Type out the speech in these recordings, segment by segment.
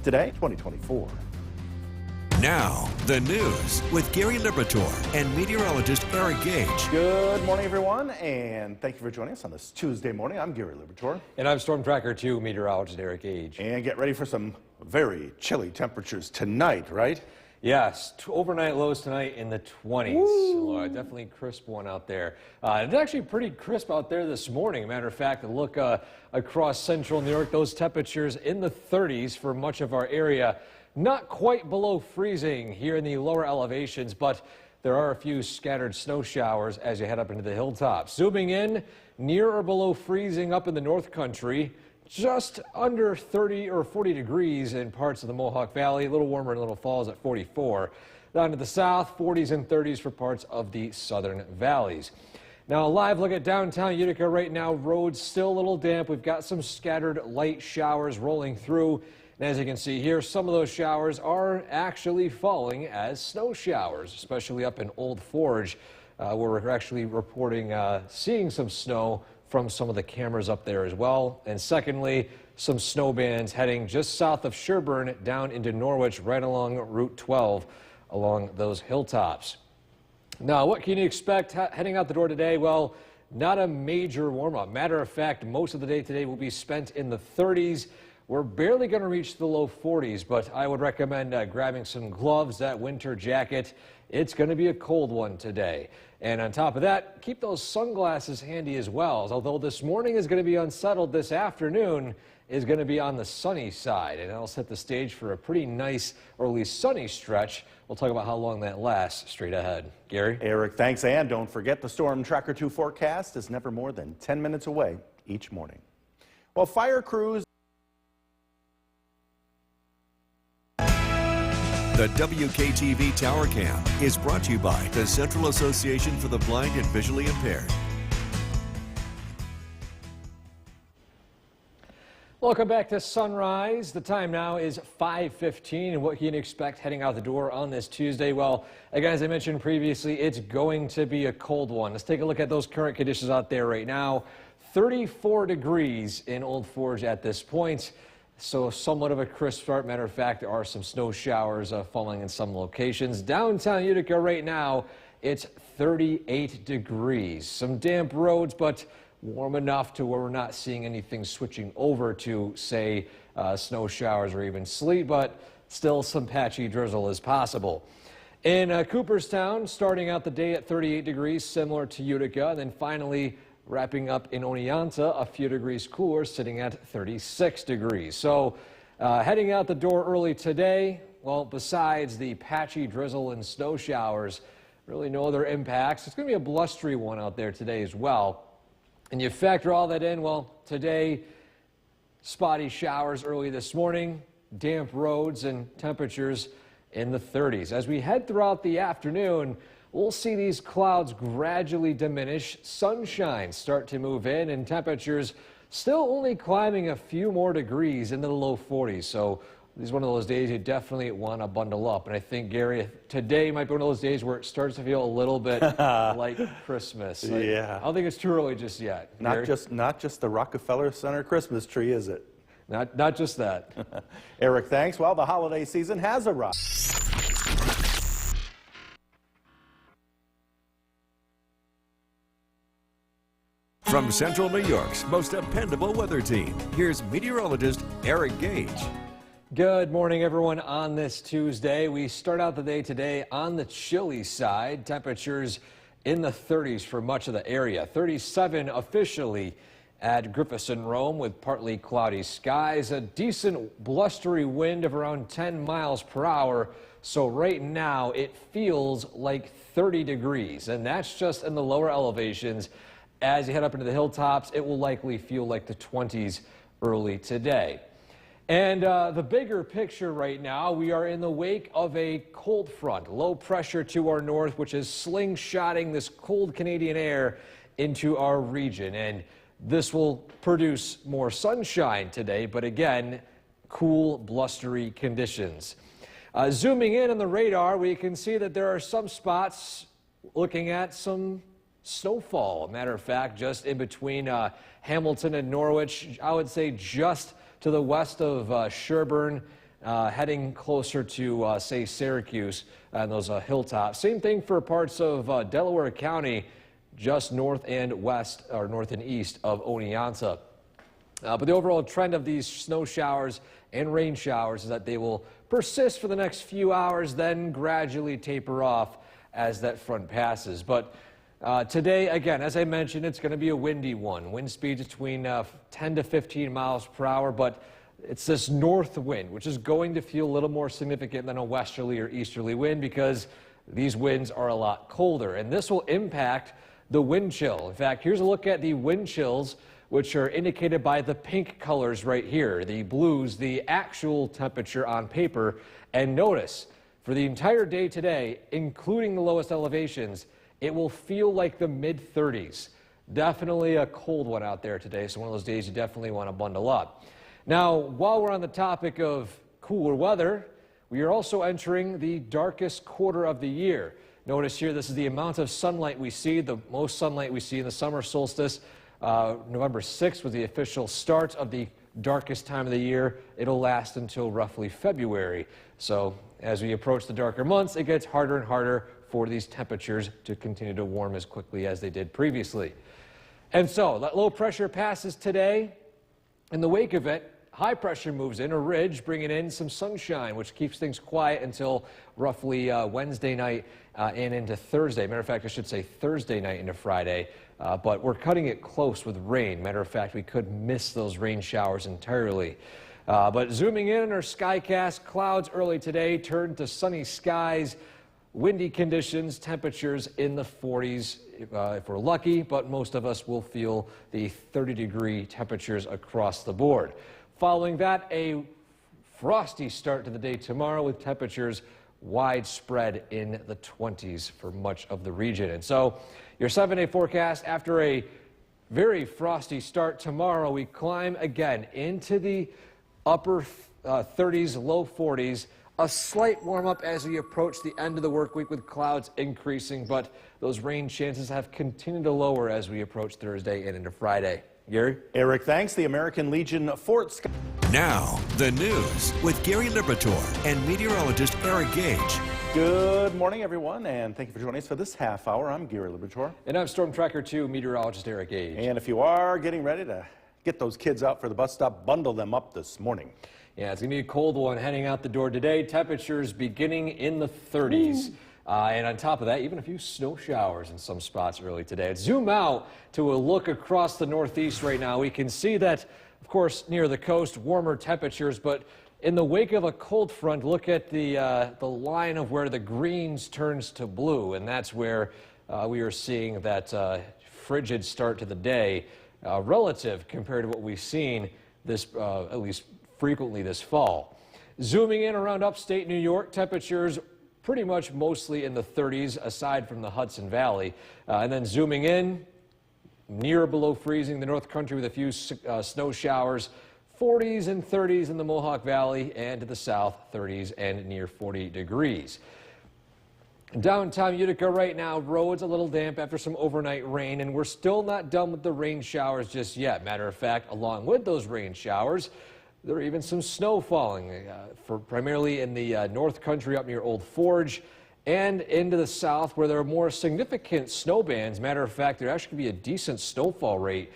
Today, 2024. Now, the news with Gary Liberatore and meteorologist Eric Gage. Good morning, everyone, and thank you for joining us on this Tuesday morning. I'm Gary Liberatore. And I'm Storm Tracker 2 meteorologist Eric Gage. And get ready for some very chilly temperatures tonight, right? Yes, overnight lows tonight in the 20s. So, definitely crisp one out there. It's actually pretty crisp out there this morning. Matter of fact, look across central New York, those temperatures in the 30s for much of our area. Not quite below freezing here in the lower elevations, but there are a few scattered snow showers as you head up into the hilltops. Zooming in, near or below freezing up in the North Country, just under 30 or 40 degrees in parts of the Mohawk Valley, a little warmer in Little Falls at 44. Down to the south, 40s and 30s for parts of the southern valleys. Now, a live look at downtown Utica right now. Roads still a little damp. We've got some scattered light showers rolling through. And as you can see here, some of those showers are actually falling as snow showers, especially up in Old Forge, where we're actually reporting seeing some snow from some of the cameras up there as well. And secondly, some snow bands heading just south of Sherburne down into Norwich, right along Route 12 along those hilltops. Now, what can you expect heading out the door today? Well, not a major warm-up. Matter of fact, most of the day today will be spent in the 30s. We're barely going to reach the low 40s, but I would recommend grabbing some gloves, that winter jacket. It's going to be a cold one today. And on top of that, keep those sunglasses handy as well. Although this morning is going to be unsettled, this afternoon is going to be on the sunny side. And that'll set the stage for a pretty nice, or at least sunny stretch. We'll talk about how long that lasts straight ahead. Gary? Eric, thanks. And don't forget, the Storm Tracker 2 forecast is never more than 10 minutes away each morning. Well, fire crews. The WKTV Tower Cam is brought to you by the Central Association for the Blind and Visually Impaired. Welcome back to Sunrise. The time now is 5:15, and what can you expect heading out the door on this Tuesday? Well, again, as I mentioned previously, it's going to be a cold one. Let's take a look at those current conditions out there right now. 34 degrees in Old Forge at this point. So somewhat of a crisp start. Matter of fact, there are some snow showers falling in some locations. Downtown Utica right now, it's 38 degrees. Some damp roads, but warm enough to where we're not seeing anything switching over to, say, snow showers or even sleet, but still some patchy drizzle is possible. In Cooperstown, starting out the day at 38 degrees, similar to Utica, and then finally wrapping up in Oneonta, a few degrees cooler, sitting at 36 degrees. So heading out the door early today, well, besides the patchy drizzle and snow showers, really no other impacts. It's going to be a blustery one out there today as well. And you factor all that in, well, today, spotty showers early this morning, damp roads and temperatures in the 30s. As we head throughout the afternoon, we'll see these clouds gradually diminish, sunshine start to move in, and temperatures still only climbing a few more degrees into the low 40s. So this is one of those days you definitely want to bundle up. And I think, Gary, today might be one of those days where it starts to feel a little bit like Christmas. Yeah. I don't think it's too early just yet. Not just the Rockefeller Center Christmas tree, is it? Not just that. Eric, thanks. Well, the holiday season has arrived. From Central New York's most dependable weather team, here's meteorologist Eric Gage. Good morning, everyone. On this Tuesday, we start out the day today on the chilly side. Temperatures in the 30s for much of the area. 37 officially at Griffinson Rome with partly cloudy skies. A decent blustery wind of around 10 miles per hour. So right now it feels like 30 degrees, and that's just in the lower elevations. As you head up into the hilltops, it will likely feel like the 20s early today. And the bigger picture right now, we are in the wake of a cold front, low pressure to our north, which is slingshotting this cold Canadian air into our region. And this will produce more sunshine today, but again, cool, blustery conditions. Zooming in on the radar, we can see that there are some spots looking at some snowfall. Matter of fact, just in between Hamilton and Norwich, I would say just to the west of Sherburne, heading closer to, say, Syracuse and those hilltops. Same thing for parts of Delaware County, just north and west, or north and east of Oneonta. But the overall trend of these snow showers and rain showers is that they will persist for the next few hours, then gradually taper off as that front passes. But today, again, as I mentioned, it's going to be a windy one. Wind speeds between 10 to 15 miles per hour, but it's this north wind, which is going to feel a little more significant than a westerly or easterly wind because these winds are a lot colder. And this will impact the wind chill. In fact, here's a look at the wind chills, which are indicated by the pink colors right here, the blues, the actual temperature on paper. And notice, for the entire day today, including the lowest elevations, it will feel like the mid-30s. Definitely a cold one out there today, so one of those days you definitely want to bundle up. Now, while we're on the topic of cooler weather, we are also entering the darkest quarter of the year. Notice here, this is the amount of sunlight we see, the most sunlight we see in the summer solstice. November 6th was the official start of the darkest time of the year. It'll last until roughly February. So as we approach the darker months, it gets harder and harder for these temperatures to continue to warm as quickly as they did previously. And so that low pressure passes today. In the wake of it, high pressure moves in, a ridge, bringing in some sunshine, which keeps things quiet until roughly Wednesday night and into Thursday. Matter of fact, I should say Thursday night into Friday. But we're cutting it close with rain. Matter of fact, we could miss those rain showers entirely. But zooming in on our skycast, clouds early today turned to sunny skies, windy conditions, temperatures in the 40s if we're lucky, but most of us will feel the 30-degree temperatures across the board. Following that, a frosty start to the day tomorrow with temperatures widespread in the 20s for much of the region. And so your 7-day forecast, after a very frosty start tomorrow, we climb again into the upper 30s, low 40s. A slight warm-up as we approach the end of the work week with clouds increasing, but those rain chances have continued to lower as we approach Thursday and into Friday. Gary? Eric, thanks. The American Legion Fort Scott. Now, the news with Gary Liberatore and meteorologist Eric Gage. Good morning, everyone, and thank you for joining us for this half hour. I'm Gary Liberatore. And I'm Storm Tracker 2 meteorologist Eric Gage. And if you are getting ready to get those kids out for the bus stop, bundle them up this morning. Yeah, it's going to be a cold one heading out the door today. Temperatures beginning in the 30s. And on top of that, even a few snow showers in some spots early today. Let's zoom out to a look across the Northeast right now. We can see that, of course, near the coast, warmer temperatures, but in the wake of a cold front, look at the line of where the greens turns to blue, and that's where we are seeing that frigid start to the day relative compared to what we've seen this, at least frequently this fall. Zooming in around upstate New York, temperatures pretty much mostly in the 30s aside from the Hudson Valley. And then zooming in near or below freezing the North Country with a few snow showers, 40s and 30s in the Mohawk Valley, and to the south 30s and near 40 degrees. Downtown Utica right now, roads a little damp after some overnight rain, and we're still not done with the rain showers just yet. Matter of fact, along with those rain showers, there are even some snow falling, primarily in the North Country up near Old Forge and into the south where there are more significant snow bands. Matter of fact, there actually could be a decent snowfall rate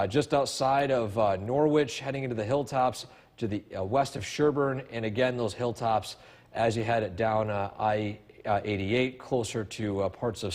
just outside of Norwich, heading into the hilltops to the west of Sherburne, and again, those hilltops as you head down I-88 closer to parts of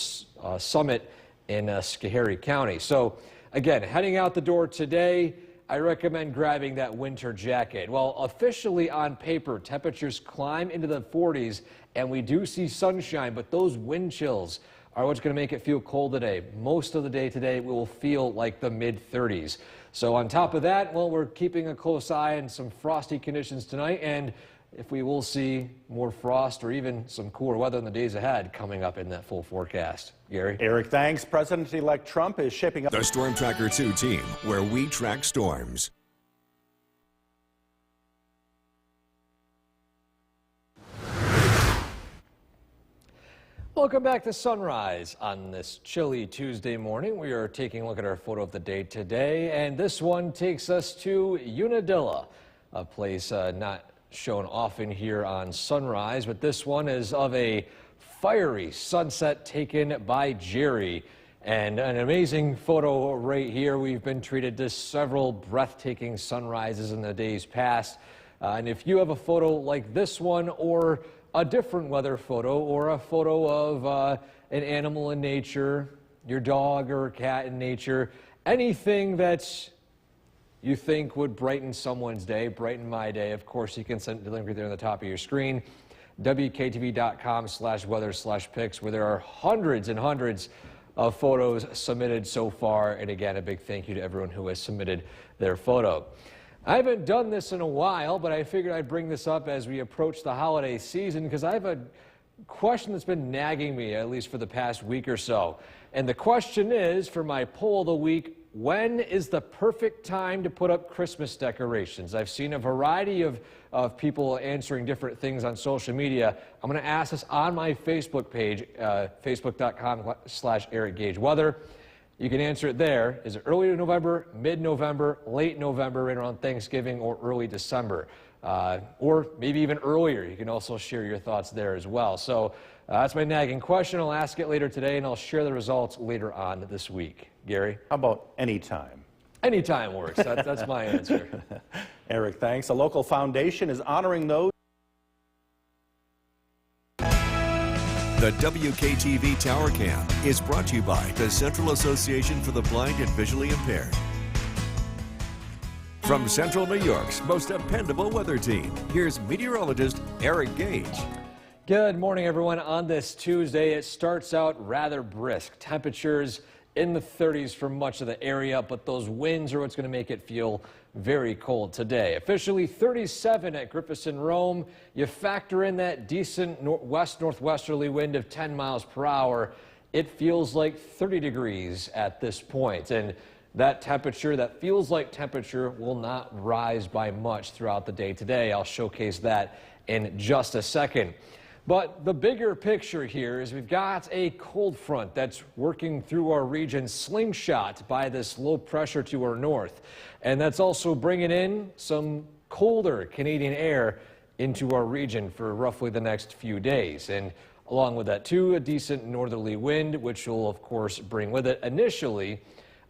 Summit in Schoharie County. So again, heading out the door today, I recommend grabbing that winter jacket. Well, officially on paper, temperatures climb into the 40s and we do see sunshine, but those wind chills are what's going to make it feel cold today. Most of the day today will feel like the mid-30s. So on top of that, well, we're keeping a close eye on some frosty conditions tonight, and if we will see more frost or even some cooler weather in the days ahead coming up in that full forecast. Gary? Eric, thanks. President-elect Trump is shaping up The Storm Tracker 2 team, where we track storms. Welcome back to Sunrise on this chilly Tuesday morning. We are taking a look at our photo of the day today, and this one takes us to Unadilla, a place not shown often here on Sunrise, but this one is of a fiery sunset taken by Jerry. And an amazing photo right here. We've been treated to several breathtaking sunrises in the days past. And if you have a photo like this one, or a different weather photo, or a photo of an animal in nature, your dog or cat in nature, anything that you think would brighten someone's day, brighten my day, of course, you can send the link right there on the top of your screen, WKTV.com/weather/pics, where there are hundreds and hundreds of photos submitted so far. And again, a big thank you to everyone who has submitted their photo. I haven't done this in a while, but I figured I'd bring this up as we approach the holiday season, because I have a question that's been nagging me, at least for the past week or so. And the question is, for my poll of the week, when is the perfect time to put up Christmas decorations? I've seen a variety of people answering different things on social media. I'm going to ask this on my Facebook page, facebook.com/EricGageWeather. You can answer it there. Is it early November, mid-November, late November, right around Thanksgiving, or early December? Or maybe even earlier. You can also share your thoughts there as well. So that's my nagging question. I'll ask it later today, and I'll share the results later on this week. Gary? How about anytime? Anytime works. That's my answer. Eric, thanks. A local foundation is honoring those. The WKTV Tower Cam is brought to you by the Central Association for the Blind and Visually Impaired. From Central New York's most dependable weather team, here's meteorologist Eric Gage. Good morning, everyone. On this Tuesday, it starts out rather brisk. Temperatures in the 30s for much of the area, but those winds are what's going to make it feel very cold today. Officially 37 at Griffinson Rome. You factor in that decent northwesterly wind of 10 miles per hour, it feels like 30 degrees at this point. And that temperature, that feels like temperature, will not rise by much throughout the day today. I'll showcase that in just a second. But the bigger picture here is we've got a cold front that's working through our region, slingshot by this low pressure to our north. And that's also bringing in some colder Canadian air into our region for roughly the next few days. And along with that, too, a decent northerly wind, which will, of course, bring with it initially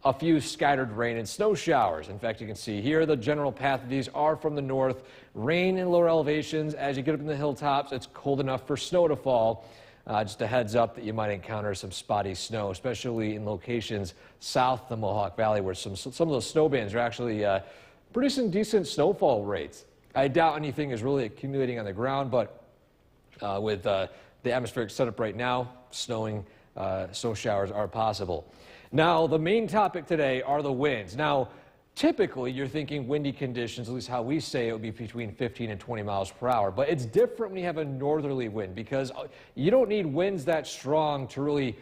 a few scattered rain and snow showers. In fact, you can see here the general path of these are from the north. Rain in lower elevations. As you get up in the hilltops, it's cold enough for snow to fall. Just a heads up that you might encounter some spotty snow, especially in locations south of the Mohawk Valley, where some of those snow bands are actually producing decent snowfall rates. I doubt anything is really accumulating on the ground, but with the atmospheric setup right now, snow showers are possible. Now, the main topic today are the winds. Now, typically, you're thinking windy conditions, at least how we say it, would be between 15 and 20 miles per hour. But it's different when you have a northerly wind, because you don't need winds that strong to really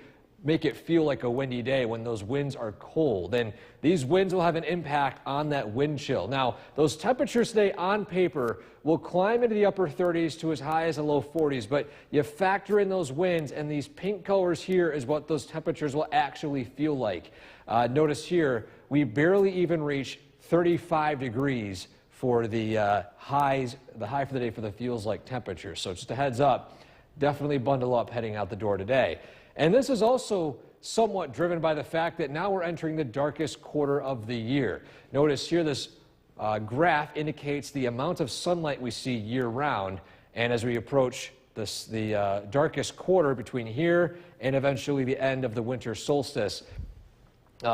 make it feel like a windy day when those winds are cold. And these winds will have an impact on that wind chill. Now, those temperatures today on paper will climb into the upper 30s to as high as the low 40s, but you factor in those winds, and these pink colors here is what those temperatures will actually feel like. Notice here, we barely even reach 35 degrees for the high for the day for the feels like temperature. So just a heads up, definitely bundle up heading out the door today. And this is also somewhat driven by the fact that now we're entering the darkest quarter of the year. Notice here this graph indicates the amount of sunlight we see year-round, and as we approach the darkest quarter between here and eventually the end of the winter solstice,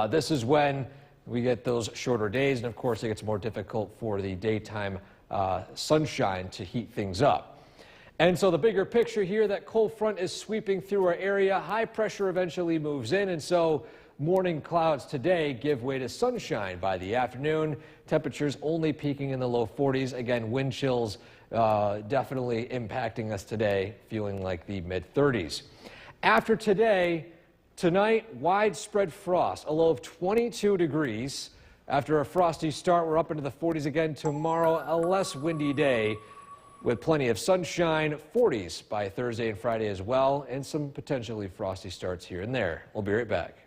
this is when we get those shorter days, and of course it gets more difficult for the daytime sunshine to heat things up. And so the bigger picture here, that cold front is sweeping through our area. High pressure eventually moves in, and so morning clouds today give way to sunshine by the afternoon. Temperatures only peaking in the low 40s. Again, wind chills definitely impacting us today, feeling like the mid-30s. After today, tonight, widespread frost, a low of 22 degrees. After a frosty start, we're up into the 40s again tomorrow, a less windy day, with plenty of sunshine, 40s by Thursday and Friday as well, and some potentially frosty starts here and there. We'll be right back.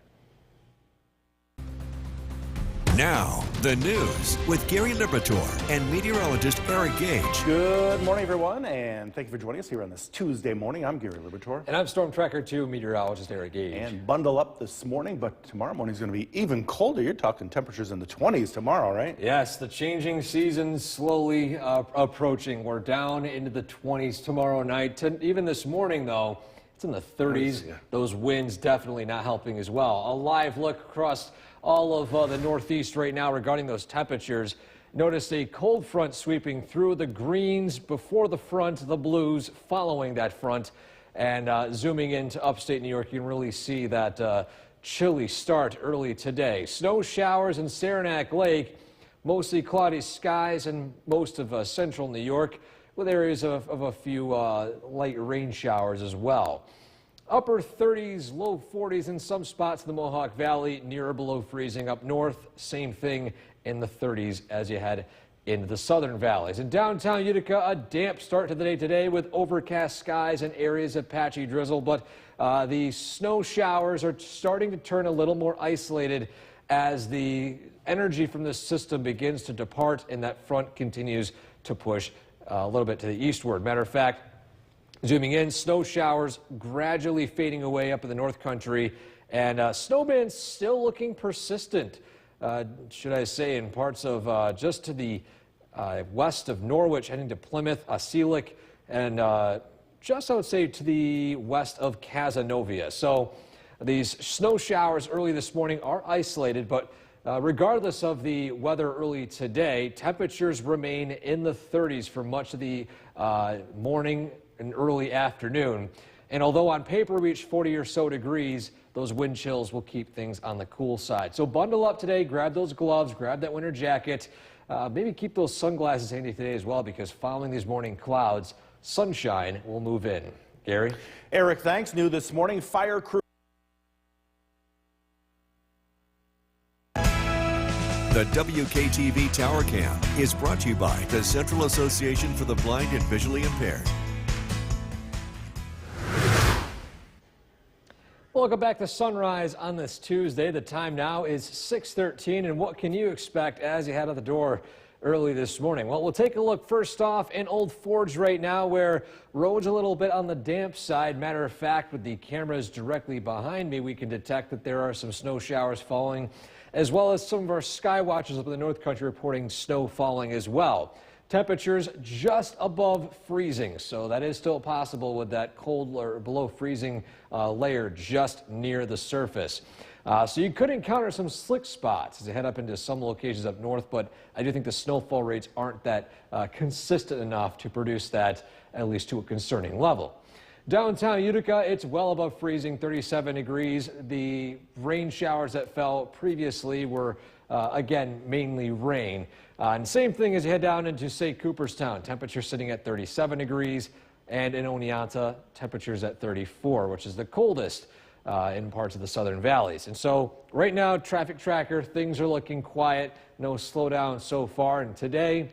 Now, the news with Gary Liberatore and meteorologist Eric Gage. Good morning, everyone, and thank you for joining us here on this Tuesday morning. I'm Gary Liberatore. And I'm Storm Tracker 2 meteorologist Eric Gage. And bundle up this morning, but tomorrow morning is going to be even colder. You're talking temperatures in the 20s tomorrow, right? Yes, the changing season slowly approaching. We're down into the 20s tomorrow night. Even this morning, though, it's in the 30s. Yeah. Those winds definitely not helping as well. A live look across all of the Northeast right now regarding those temperatures. Notice a cold front sweeping through the greens before the front, the blues following that front. And zooming into upstate New York, you can really see that chilly start early today. Snow showers in Saranac Lake, mostly cloudy skies in most of central New York, with areas of a few light rain showers as well. Upper 30s, low 40s in some spots in the Mohawk Valley, near or below freezing. Up north, same thing in the 30s as you head into the southern valleys. In downtown Utica, a damp start to the day today with overcast skies and areas of patchy drizzle, but the snow showers are starting to turn a little more isolated as the energy from this system begins to depart and that front continues to push a little bit to the eastward. Matter of fact, zooming in, snow showers gradually fading away up in the North Country, and snow bands still looking persistent, should I say, in parts of just to the west of Norwich, heading to Plymouth, Sealick, and just, I would say, to the west of Cazenovia. So these snow showers early this morning are isolated, but regardless of the weather early today, temperatures remain in the 30s for much of the morning and early afternoon. And although on paper we reach 40 or so degrees, those wind chills will keep things on the cool side. So bundle up today, grab those gloves, grab that winter jacket, maybe keep those sunglasses handy today as well, because following these morning clouds, sunshine will move in. Gary? Eric, thanks. New this morning, fire crew. The WKTV Tower Cam is brought to you by the Central Association for the Blind and Visually Impaired. Welcome back to Sunrise on this Tuesday. The time now is 6:13, and what can you expect as you head out the door early this morning? Well, we'll take a look first off in Old Forge right now, where roads a little bit on the damp side. Matter of fact, with the cameras directly behind me, we can detect that there are some snow showers falling, as well as some of our sky watchers up in the North Country reporting snow falling as well. Temperatures just above freezing, so that is still possible with that cold or below freezing layer just near the surface. So you could encounter some slick spots as you head up into some locations up north, but I do think the snowfall rates aren't that consistent enough to produce that, at least to a concerning level. Downtown Utica, it's well above freezing, 37 degrees. The rain showers that fell previously were, again, mainly rain. And same thing as you head down into, say, Cooperstown. Temperature sitting at 37 degrees. And in Oneonta, temperatures at 34, which is the coldest in parts of the southern valleys. And so right now, traffic tracker, things are looking quiet. No slowdown so far. And today,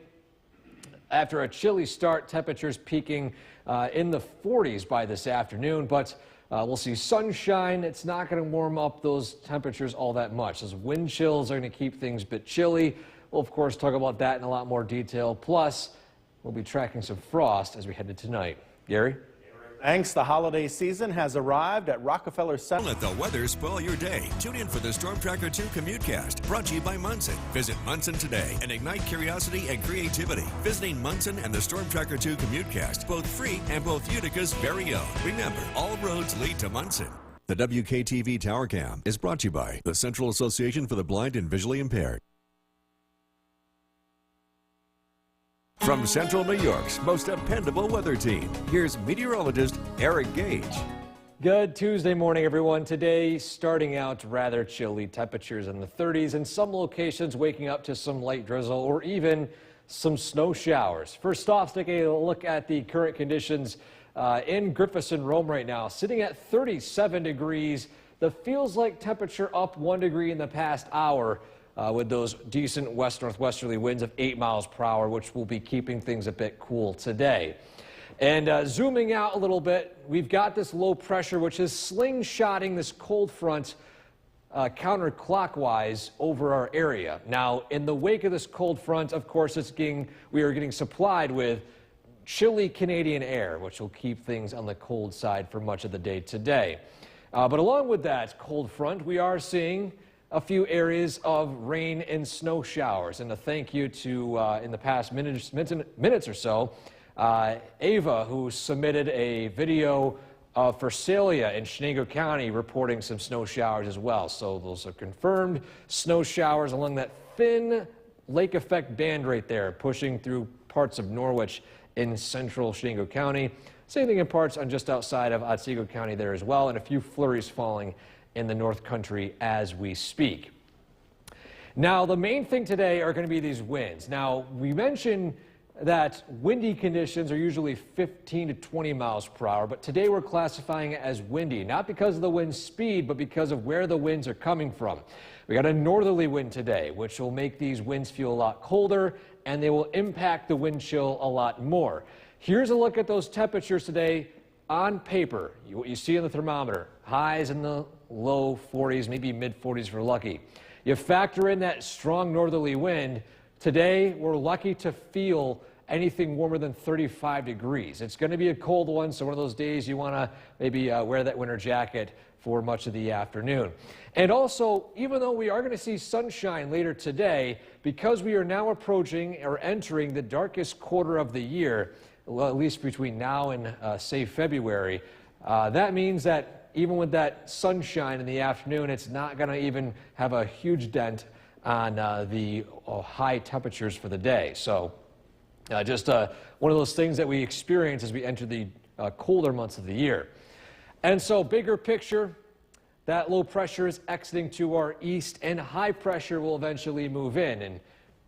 after a chilly start, temperatures peaking in the 40s by this afternoon, but we'll see sunshine. It's not going to warm up those temperatures all that much. Those wind chills are going to keep things a bit chilly. We'll, of course, talk about that in a lot more detail. Plus, we'll be tracking some frost as we head into tonight. Gary? Thanks. The holiday season has arrived at Rockefeller Center. Don't let the weather spoil your day. Tune in for the Storm Tracker 2 Commutecast, brought to you by Munson. Visit Munson today and ignite curiosity and creativity. Visiting Munson and the Storm Tracker 2 Commutecast, both free and both Utica's very own. Remember, all roads lead to Munson. The WKTV Tower Cam is brought to you by the Central Association for the Blind and Visually Impaired. From Central New York's most dependable weather team, here's meteorologist Eric Gage. Good Tuesday morning, everyone. Today, starting out rather chilly, temperatures in the 30s, and some locations waking up to some light drizzle or even some snow showers. First off, taking a look at the current conditions in Griffiths and Rome right now, sitting at 37 degrees. The feels like temperature up 1 degree in the past hour. With those decent west-northwesterly winds of 8 miles per hour, which will be keeping things a bit cool today. And zooming out a little bit, we've got this low pressure, which is slingshotting this cold front counterclockwise over our area. Now, in the wake of this cold front, of course, we are getting supplied with chilly Canadian air, which will keep things on the cold side for much of the day today. But along with that cold front, we are seeing a few areas of rain and snow showers. And a thank you to, in the past minutes or so, Ava, who submitted a video of Visalia in Chenango County reporting some snow showers as well. So those are confirmed snow showers along that thin lake effect band right there, pushing through parts of Norwich in central Chenango County. Same thing in parts on just outside of Otsego County there as well, and a few flurries falling in the North Country as we speak. Now, the main thing today are going to be these winds. Now, we mentioned that windy conditions are usually 15 to 20 miles per hour, but today we're classifying it as windy, not because of the wind speed, but because of where the winds are coming from. We got a northerly wind today, which will make these winds feel a lot colder, and they will impact the wind chill a lot more. Here's a look at those temperatures today on paper. What you see on the thermometer, highs in the low 40s, maybe mid 40s if we're lucky. You factor in that strong northerly wind, today we're lucky to feel anything warmer than 35 degrees. It's going to be a cold one, so one of those days you want to maybe wear that winter jacket for much of the afternoon. And also, even though we are going to see sunshine later today, because we are now approaching or entering the darkest quarter of the year, well, at least between now and say February, that means that even with that sunshine in the afternoon, it's not going to even have a huge dent on the high temperatures for the day. So just one of those things that we experience as we enter the colder months of the year. And so bigger picture, that low pressure is exiting to our east, and high pressure will eventually move in. And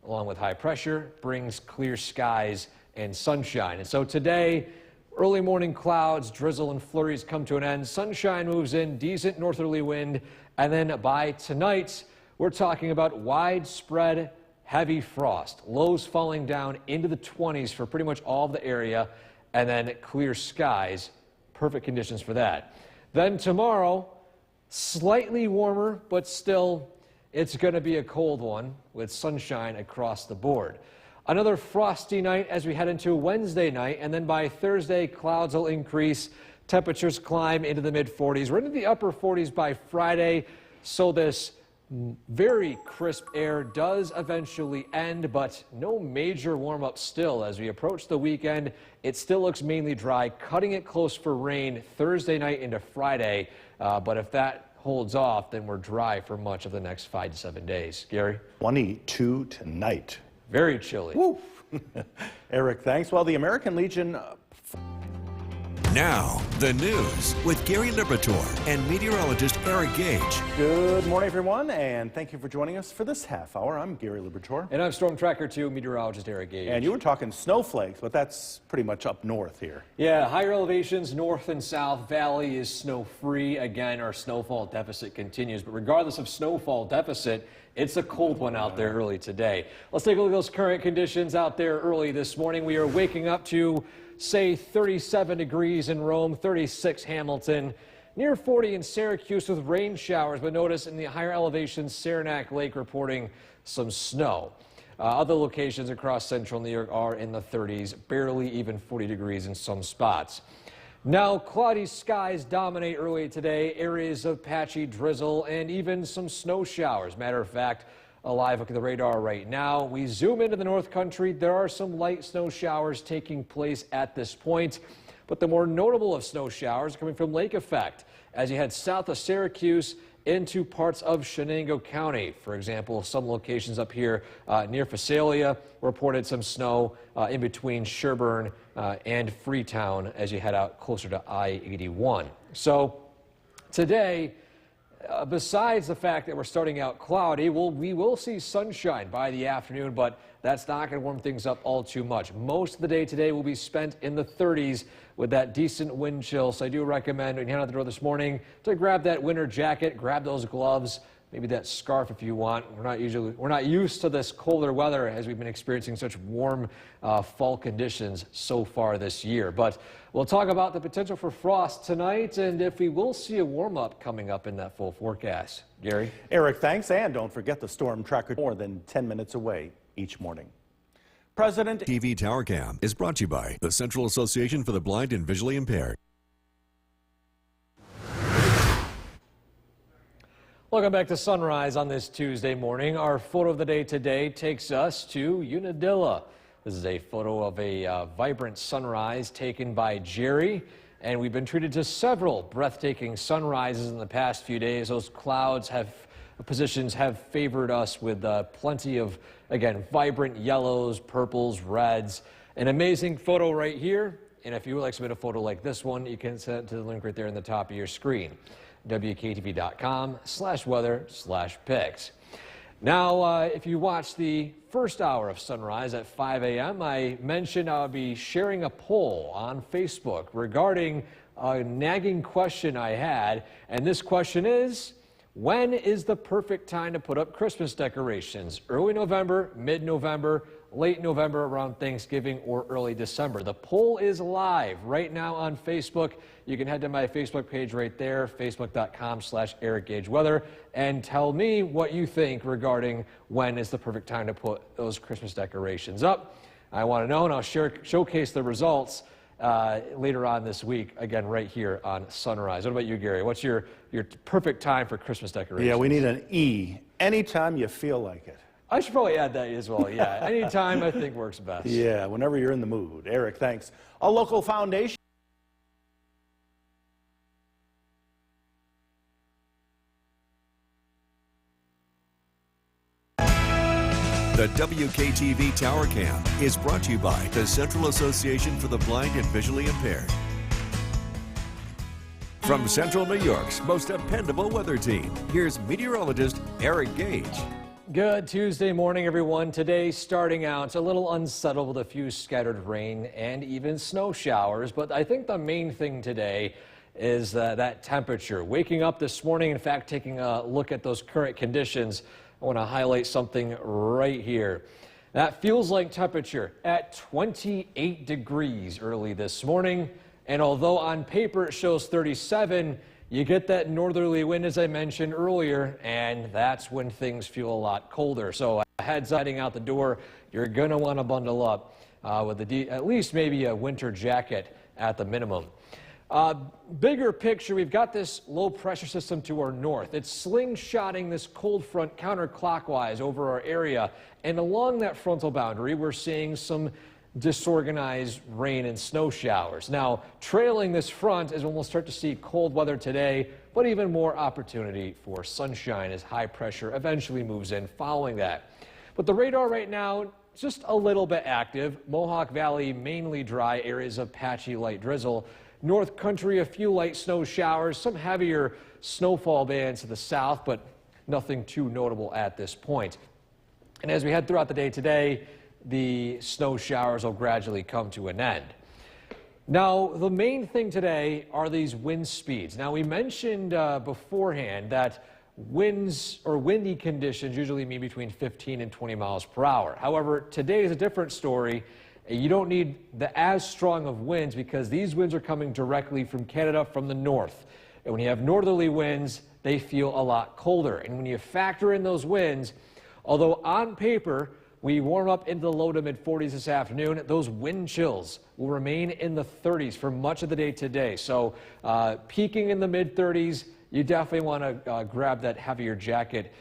along with high pressure brings clear skies and sunshine. And so today, early morning clouds, drizzle, and flurries come to an end. Sunshine moves in, decent northerly wind, and then by tonight, we're talking about widespread heavy frost. Lows falling down into the 20s for pretty much all of the area, and then clear skies. Perfect conditions for that. Then tomorrow, slightly warmer, but still, it's going to be a cold one with sunshine across the board. Another frosty night as we head into Wednesday night, and then by Thursday, clouds will increase. Temperatures climb into the mid-40s. We're into the upper 40s by Friday, so this very crisp air does eventually end, but no major warm-up still. As we approach the weekend, it still looks mainly dry, cutting it close for rain Thursday night into Friday. But if that holds off, then we're dry for much of the next 5 to 7 days. Gary? 22 tonight. Very chilly. Woo. Eric, thanks. Well, the American Legion... Now, the news with Gary Liberatore and meteorologist Eric Gage. Good morning, everyone, and thank you for joining us for this half hour. I'm Gary Liberatore. And I'm Storm Tracker 2 meteorologist Eric Gage. And you were talking snowflakes, but that's pretty much up north here. Yeah, higher elevations, north and south. Valley is snow-free. Again, our snowfall deficit continues. But regardless of snowfall deficit, it's a cold one out there early today. Let's take a look at those current conditions out there early this morning. We are waking up to, say, 37 degrees in Rome, 36 Hamilton, near 40 in Syracuse with rain showers. But notice in the higher elevations, Saranac Lake reporting some snow. Other locations across central New York are in the 30s, barely even 40 degrees in some spots. Now, cloudy skies dominate early today, areas of patchy drizzle and even some snow showers. Matter of fact, a live look at the radar right now. We zoom into the North Country. There are some light snow showers taking place at this point, but the more notable of snow showers are coming from lake effect as you head south of Syracuse into parts of Chenango County. For example, some locations up here near Visalia reported some snow in between Sherburne and Freetown as you head out closer to I-81. So today, besides the fact that we're starting out cloudy, we will see sunshine by the afternoon, but that's not going to warm things up all too much. Most of the day today will be spent in the 30s with that decent wind chill. So I do recommend when you head out the door this morning to grab that winter jacket, grab those gloves, maybe that scarf if you want. We're not used to this colder weather as we've been experiencing such warm fall conditions so far this year. But we'll talk about the potential for frost tonight and if we will see a warm up coming up in that full forecast. Gary? Eric, thanks. And don't forget the storm tracker more than 10 minutes away each morning. President TV Tower Cam is brought to you by the Central Association for the Blind and Visually Impaired. Welcome back to Sunrise on this Tuesday morning. Our photo of the day today takes us to Unadilla. This is a photo of a vibrant sunrise taken by Jerry. And we've been treated to several breathtaking sunrises in the past few days. Those positions have favored us with plenty of, again, vibrant yellows, purples, reds. An amazing photo right here. And if you would like to submit a photo like this one, you can send it to the link right there in the top of your screen. WKTV.com/weather/pics. Now, if you watch the first hour of Sunrise at 5 a.m., I mentioned I would be sharing a poll on Facebook regarding a nagging question I had. And this question is, when is the perfect time to put up Christmas decorations? Early November, mid-November, late November around Thanksgiving, or early December? The poll is live right now on Facebook. You can head to my Facebook page right there, facebook.com/EricGageWeather, and tell me what you think regarding when is the perfect time to put those Christmas decorations up. I want to know, and I'll showcase the results later on this week, again, right here on Sunrise. What about you, Gary? What's your perfect time for Christmas decorations? Yeah, we need an E. Anytime you feel like it. I should probably add that as well, yeah. Anytime I think works best. Yeah, whenever you're in the mood. Eric, thanks. A local foundation. The WKTV Tower Cam is brought to you by the Central Association for the Blind and Visually Impaired. From Central New York's most dependable weather team, here's meteorologist Eric Gage. Good Tuesday morning, everyone. Today starting out a little unsettled with a few scattered rain and even snow showers, but I think the main thing today is that temperature. Waking up this morning, in fact, taking a look at those current conditions, I want to highlight something right here. That feels like temperature at 28 degrees early this morning, and although on paper it shows 37, you get that northerly wind, as I mentioned earlier, and that's when things feel a lot colder. So heads heading out the door, you're going to want to bundle up with at least maybe a winter jacket at the minimum. Bigger picture, we've got this low pressure system to our north. It's slingshotting this cold front counterclockwise over our area, and along that frontal boundary, we're seeing some disorganized rain and snow showers. Now, trailing this front is when we'll start to see cold weather today, but even more opportunity for sunshine as high pressure eventually moves in following that. But the radar right now, just a little bit active. Mohawk Valley, mainly dry, areas of patchy light drizzle. North Country, a few light snow showers, some heavier snowfall bands to the south, but nothing too notable at this point. And as we head throughout the day today, the snow showers will gradually come to an end. Now, the main thing today are these wind speeds. Now, we mentioned beforehand that winds or windy conditions usually mean between 15 and 20 miles per hour. However, today is a different story. You don't need as strong of winds because these winds are coming directly from Canada from the north. And when you have northerly winds, they feel a lot colder. And when you factor in those winds, although on paper, we warm up into the low to mid 40s this afternoon, those wind chills will remain in the 30s for much of the day today. So peaking in the mid 30s, you definitely want to grab that heavier jacket,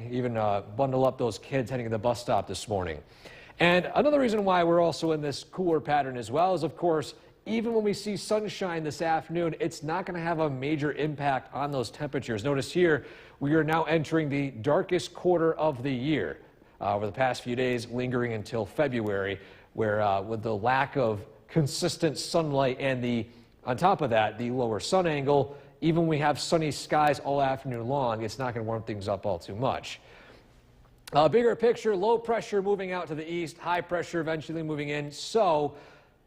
even bundle up those kids heading to the bus stop this morning. And another reason why we're also in this cooler pattern as well is, of course, even when we see sunshine this afternoon, it's not going to have a major impact on those temperatures. Notice here, we are now entering the darkest quarter of the year. Over the past few days, lingering until February, where with the lack of consistent sunlight and on top of that, the lower sun angle, even when we have sunny skies all afternoon long, it's not going to warm things up all too much. Bigger picture, low pressure moving out to the east, high pressure eventually moving in. So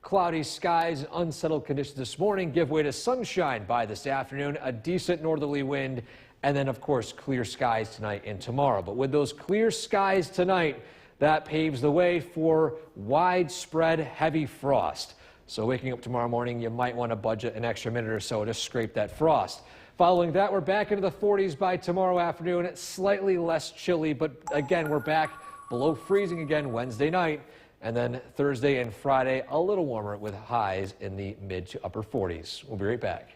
cloudy skies, unsettled conditions this morning give way to sunshine by this afternoon, a decent northerly wind, And then, of course, clear skies tonight and tomorrow. But with those clear skies tonight, that paves the way for widespread heavy frost. So waking up tomorrow morning, you might want to budget an extra minute or so to scrape that frost. Following that, we're back into the 40s by tomorrow afternoon. It's slightly less chilly, but again, we're back below freezing again Wednesday night. And then Thursday and Friday, a little warmer with highs in the mid to upper 40s. We'll be right back.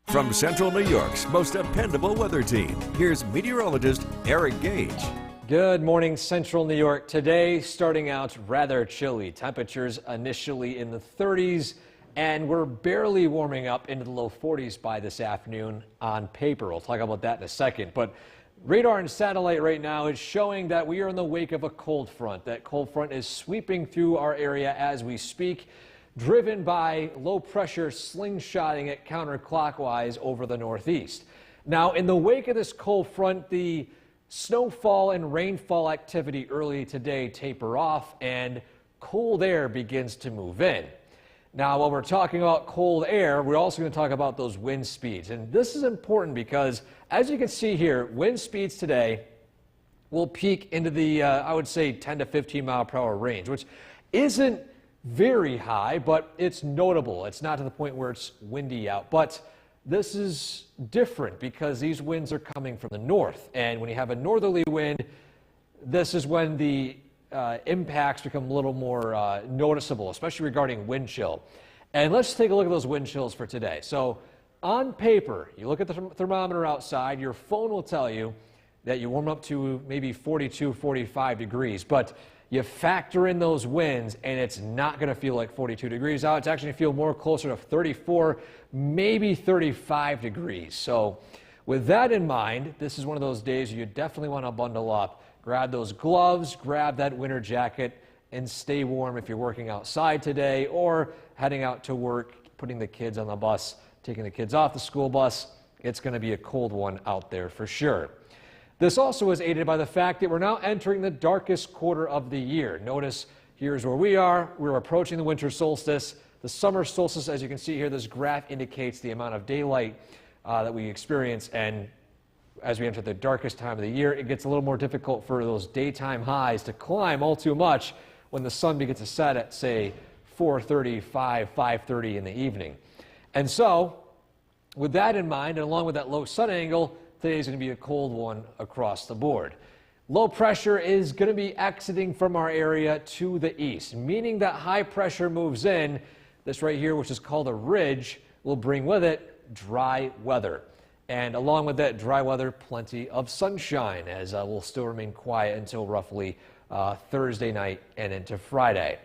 From Central New York's most dependable weather team, here's meteorologist Eric Gage. Good morning, Central New York. Today, starting out rather chilly. Temperatures initially in the 30s, and we're barely warming up into the low 40s by this afternoon on paper. We'll talk about that in a second. But radar and satellite right now is showing that we are in the wake of a cold front. That cold front is sweeping through our area as we speak, driven by low pressure slingshotting it counterclockwise over the northeast. Now, in the wake of this cold front, the snowfall and rainfall activity early today taper off and cold air begins to move in. Now, while we're talking about cold air, we're also going to talk about those wind speeds. And this is important because, as you can see here, wind speeds today will peak into the, I would say, 10 to 15 mile per hour range, which isn't very high, but it's notable. It's not to the point where it's windy out, but this is different because these winds are coming from the north. And when you have a northerly wind, this is when the impacts become a little more noticeable, especially regarding wind chill. And let's take a look at those wind chills for today. So on paper, you look at the thermometer outside, your phone will tell you that you warm up to maybe 42, 45 degrees, but you factor in those winds and it's not going to feel like 42 degrees out. It's actually going to feel more closer to 34, maybe 35 degrees. So with that in mind, this is one of those days you definitely want to bundle up. Grab those gloves, grab that winter jacket, and stay warm if you're working outside today or heading out to work, putting the kids on the bus, taking the kids off the school bus. It's going to be a cold one out there for sure. This also is aided by the fact that we're now entering the darkest quarter of the year. Notice here's where we are. We're approaching the winter solstice. The summer solstice, as you can see here, this graph indicates the amount of daylight that we experience. And as we enter the darkest time of the year, it gets a little more difficult for those daytime highs to climb all too much when the sun begins to set at, say, 4:30, 5:30 in the evening. And so, with that in mind, and along with that low sun angle, today is going to be a cold one across the board. Low pressure is going to be exiting from our area to the east, meaning that high pressure moves in. This right here, which is called a ridge, will bring with it dry weather. And along with that dry weather, plenty of sunshine, as we'll still remain quiet until roughly Thursday night and into Friday.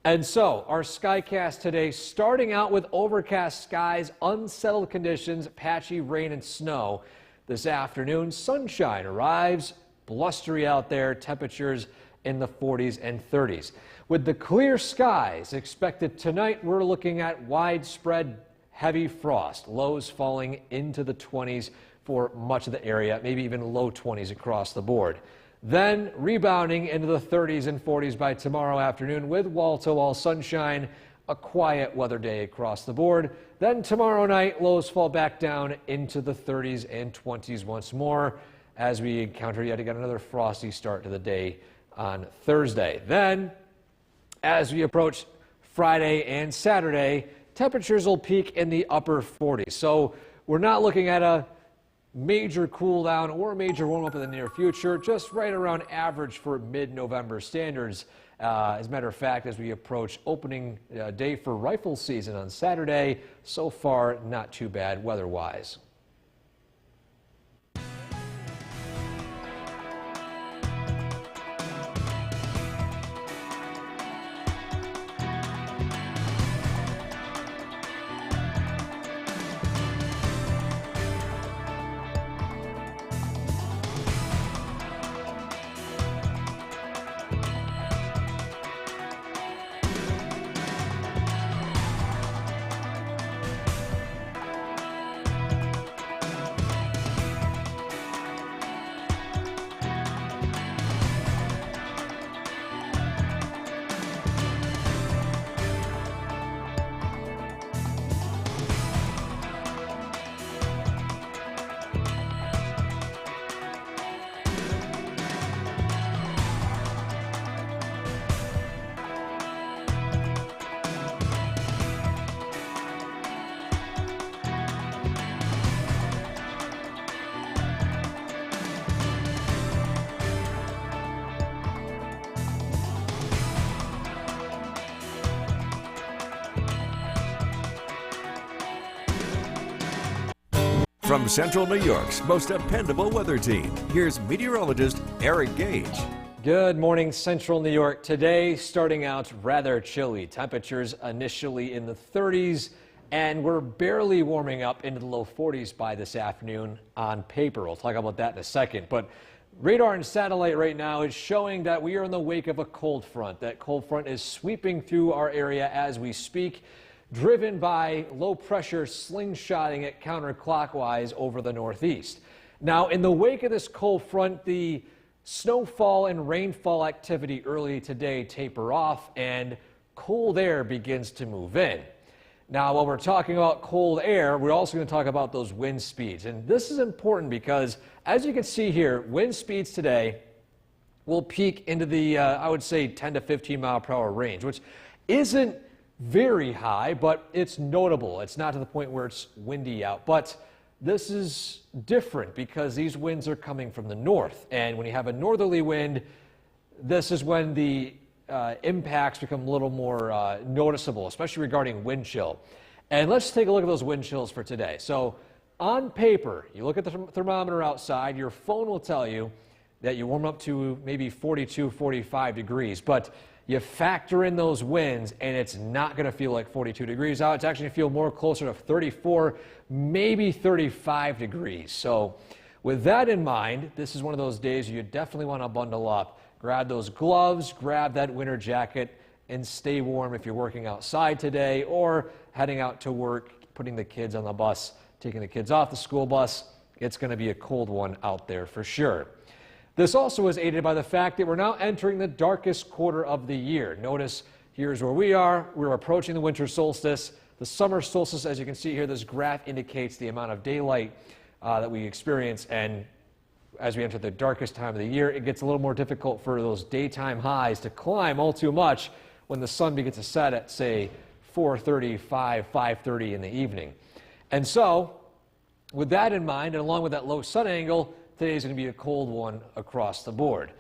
And so our skycast today, starting out with overcast skies, unsettled conditions, patchy rain and snow. This afternoon, sunshine arrives, blustery out there, temperatures in the 40s and 30s. With the clear skies expected tonight, we're looking at widespread heavy frost, lows falling into the 20s for much of the area, maybe even low 20s across the board. Then rebounding into the 30s and 40s by tomorrow afternoon with wall-to-wall sunshine, a quiet weather day across the board. Then tomorrow night, lows fall back down into the 30s and 20s once more as we encounter yet again another frosty start to the day on Thursday. Then, as we approach Friday and Saturday, temperatures will peak in the upper 40s. So we're not looking at a major cool down or a major warm up in the near future, just right around average for mid-November standards. As a matter of fact, as we approach opening day for rifle season on Saturday, so far not too bad weather-wise. From Central New York's most dependable weather team, here's meteorologist Eric Gage. Good morning, Central New York. Today, starting out rather chilly. Temperatures initially in the 30s, and we're barely warming up into the low 40s by this afternoon on paper. We'll talk about that in a second. But radar and satellite right now is showing that we are in the wake of a cold front. That cold front is sweeping through our area as we speak, driven by low pressure slingshotting it counterclockwise over the northeast. Now, in the wake of this cold front, the snowfall and rainfall activity early today taper off and cold air begins to move in. Now, while we're talking about cold air, we're also going to talk about those wind speeds. And this is important because, as you can see here, wind speeds today will peak into the, I would say, 10 to 15 mile per hour range, which isn't very high, but it's notable. It's not to the point where it's windy out. But this is different because these winds are coming from the north. And when you have a northerly wind, this is when the impacts become a little more noticeable, especially regarding wind chill. And let's take a look at those wind chills for today. So on paper, you look at the thermometer outside, your phone will tell you that you warm up to maybe 42, 45 degrees. But you factor in those winds, and it's not going to feel like 42 degrees out. It's actually going to feel more closer to 34, maybe 35 degrees. So with that in mind, this is one of those days you definitely want to bundle up. Grab those gloves, grab that winter jacket, and stay warm if you're working outside today or heading out to work, putting the kids on the bus, taking the kids off the school bus. It's going to be a cold one out there for sure. This also is aided by the fact that we're now entering the darkest quarter of the year. Notice here's where we are. We're approaching the winter solstice. The summer solstice, as you can see here, this graph indicates the amount of daylight that we experience. And as we enter the darkest time of the year, it gets a little more difficult for those daytime highs to climb all too much when the sun begins to set at, say, 4:35, 5:30 in the evening. And so, with that in mind, and along with that low sun angle, today is going to be a cold one across the board.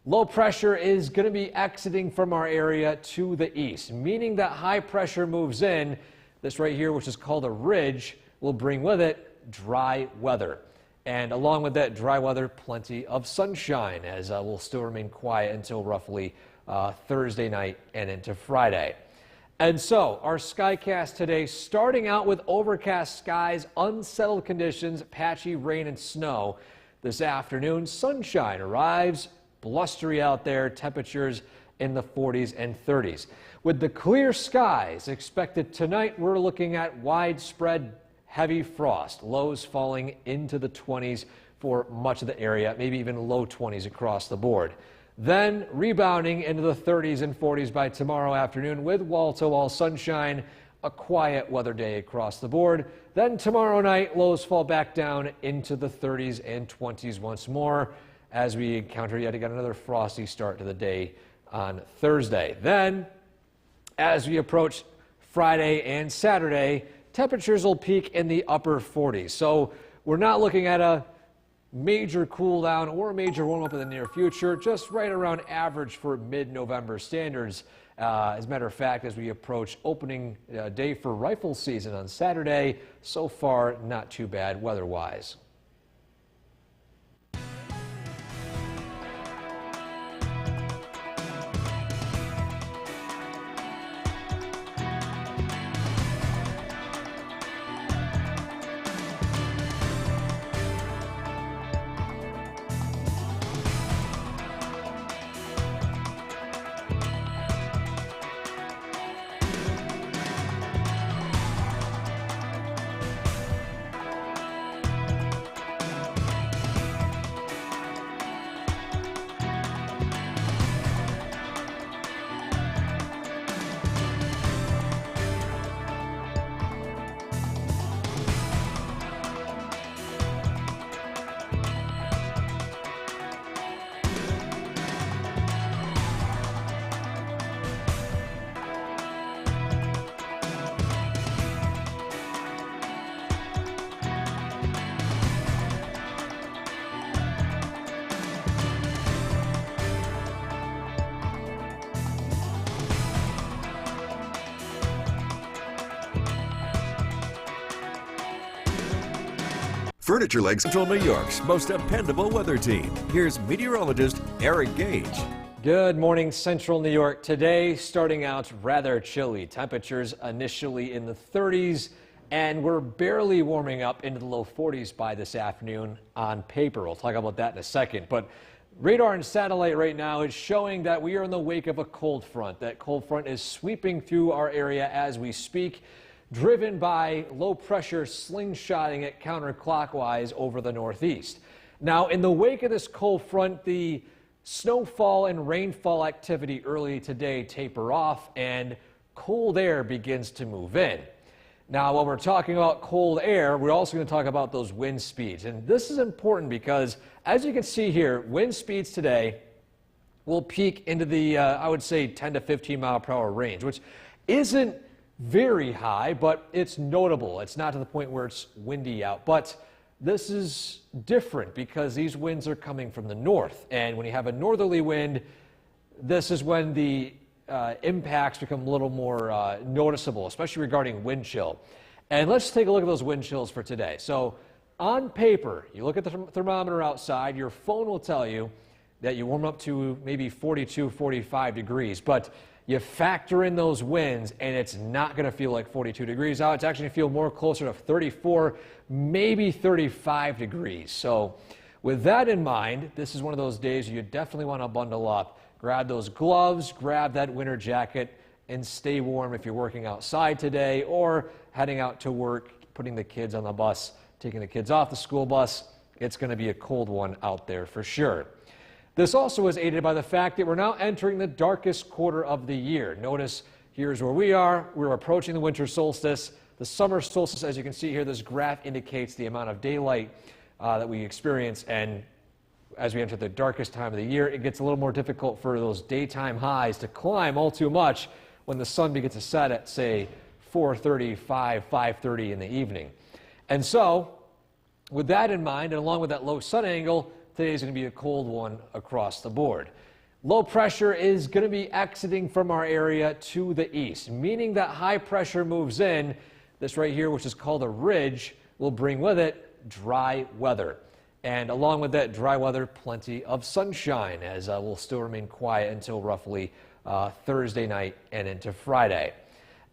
Low pressure is going to be exiting from our area to the east, meaning that high pressure moves in. This right here, which is called a ridge, will bring with it dry weather. And along with that dry weather, plenty of sunshine, as we'll still remain quiet until roughly Thursday night and into Friday. And so, our skycast today, starting out with overcast skies, unsettled conditions, patchy rain and snow. This afternoon, sunshine arrives, blustery out there, temperatures in the 40s and 30s. With the clear skies expected tonight, we're looking at widespread heavy frost, lows falling into the 20s for much of the area, maybe even low 20s across the board. Then rebounding into the 30s and 40s by tomorrow afternoon with wall-to-wall sunshine, a quiet weather day across the board. Then tomorrow night, lows fall back down into the 30s and 20s once more as we encounter yet again another frosty start to the day on Thursday. Then, as we approach Friday and Saturday, temperatures will peak in the upper 40s. So we're not looking at a major cool down or a major warm up in the near future, just right around average for mid-November standards. As a matter of fact, as we approach opening day for rifle season on Saturday, so far not too bad weather-wise. Furniture Lake, Central New York's most dependable weather team. Here's meteorologist Eric Gage. Good morning, Central New York. Today, starting out rather chilly. Temperatures initially in the 30s, and we're barely warming up into the low 40s by this afternoon on paper. We'll talk about that in a second. But radar and satellite right now is showing that we are in the wake of a cold front. That cold front is sweeping through our area as we speak, driven by low pressure slingshotting it counterclockwise over the northeast. Now, in the wake of this cold front, the snowfall and rainfall activity early today taper off and cold air begins to move in. Now, when we're talking about cold air, we're also going to talk about those wind speeds. And this is important because, as you can see here, wind speeds today will peak into the, I would say, 10 to 15 mile per hour range, which isn't very high, but it's notable. It's not to the point where it's windy out. But this is different because these winds are coming from the north. And when you have a northerly wind, this is when the impacts become a little more noticeable, especially regarding wind chill. And let's take a look at those wind chills for today. So on paper, you look at the thermometer outside, your phone will tell you that you warm up to maybe 42, 45 degrees. But you factor in those winds, and it's not going to feel like 42 degrees out. It's actually going to feel more closer to 34, maybe 35 degrees. So with that in mind, this is one of those days you definitely want to bundle up. Grab those gloves, grab that winter jacket, and stay warm if you're working outside today or heading out to work, putting the kids on the bus, taking the kids off the school bus. It's going to be a cold one out there for sure. This also is aided by the fact that we're now entering the darkest quarter of the year. Notice here's where we are. We're approaching the winter solstice. The summer solstice, as you can see here, this graph indicates the amount of daylight that we experience. And as we enter the darkest time of the year, it gets a little more difficult for those daytime highs to climb all too much when the sun begins to set at, say, 4:30, 5:30 in the evening. And so, with that in mind, and along with that low sun angle, today is going to be a cold one across the board. Low pressure is going to be exiting from our area to the east, meaning that high pressure moves in. This right here, which is called a ridge, will bring with it dry weather. And along with that dry weather, plenty of sunshine, as we'll still remain quiet until roughly Thursday night and into Friday.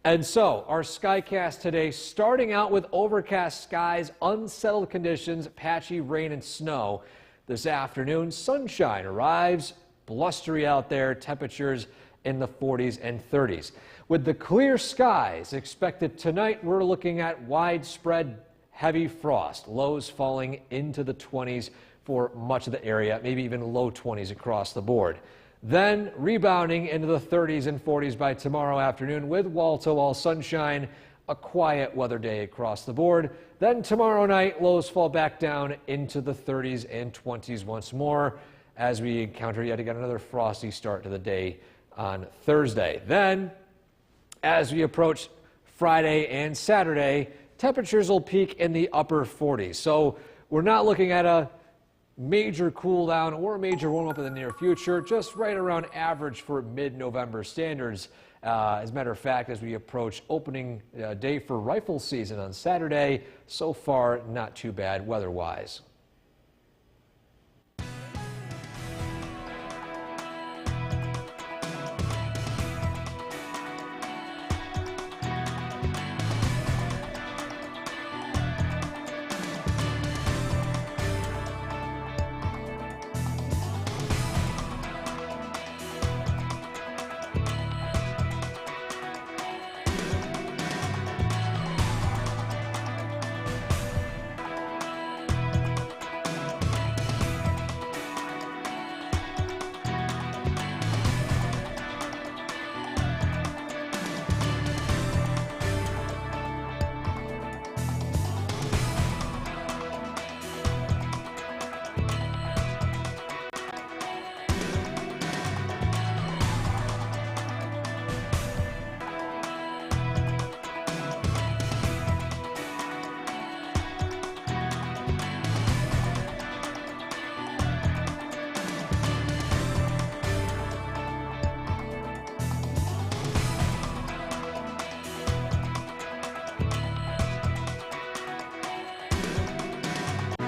And so, our skycast today, starting out with overcast skies, unsettled conditions, patchy rain and snow. This afternoon, sunshine arrives, blustery out there, temperatures in the 40s and 30s. With the clear skies expected tonight, we're looking at widespread heavy frost, lows falling into the 20s for much of the area, maybe even low 20s across the board. Then rebounding into the 30s and 40s by tomorrow afternoon with wall-to-wall sunshine, a quiet weather day across the board. Then tomorrow night, lows fall back down into the 30s and 20s once more as we encounter yet again another frosty start to the day on Thursday. Then, as we approach Friday and Saturday, temperatures will peak in the upper 40s. So we're not looking at a major cool down or a major warm up in the near future, just right around average for mid-November standards. As a matter of fact, as we approach opening day for rifle season on Saturday, so far not too bad weather-wise.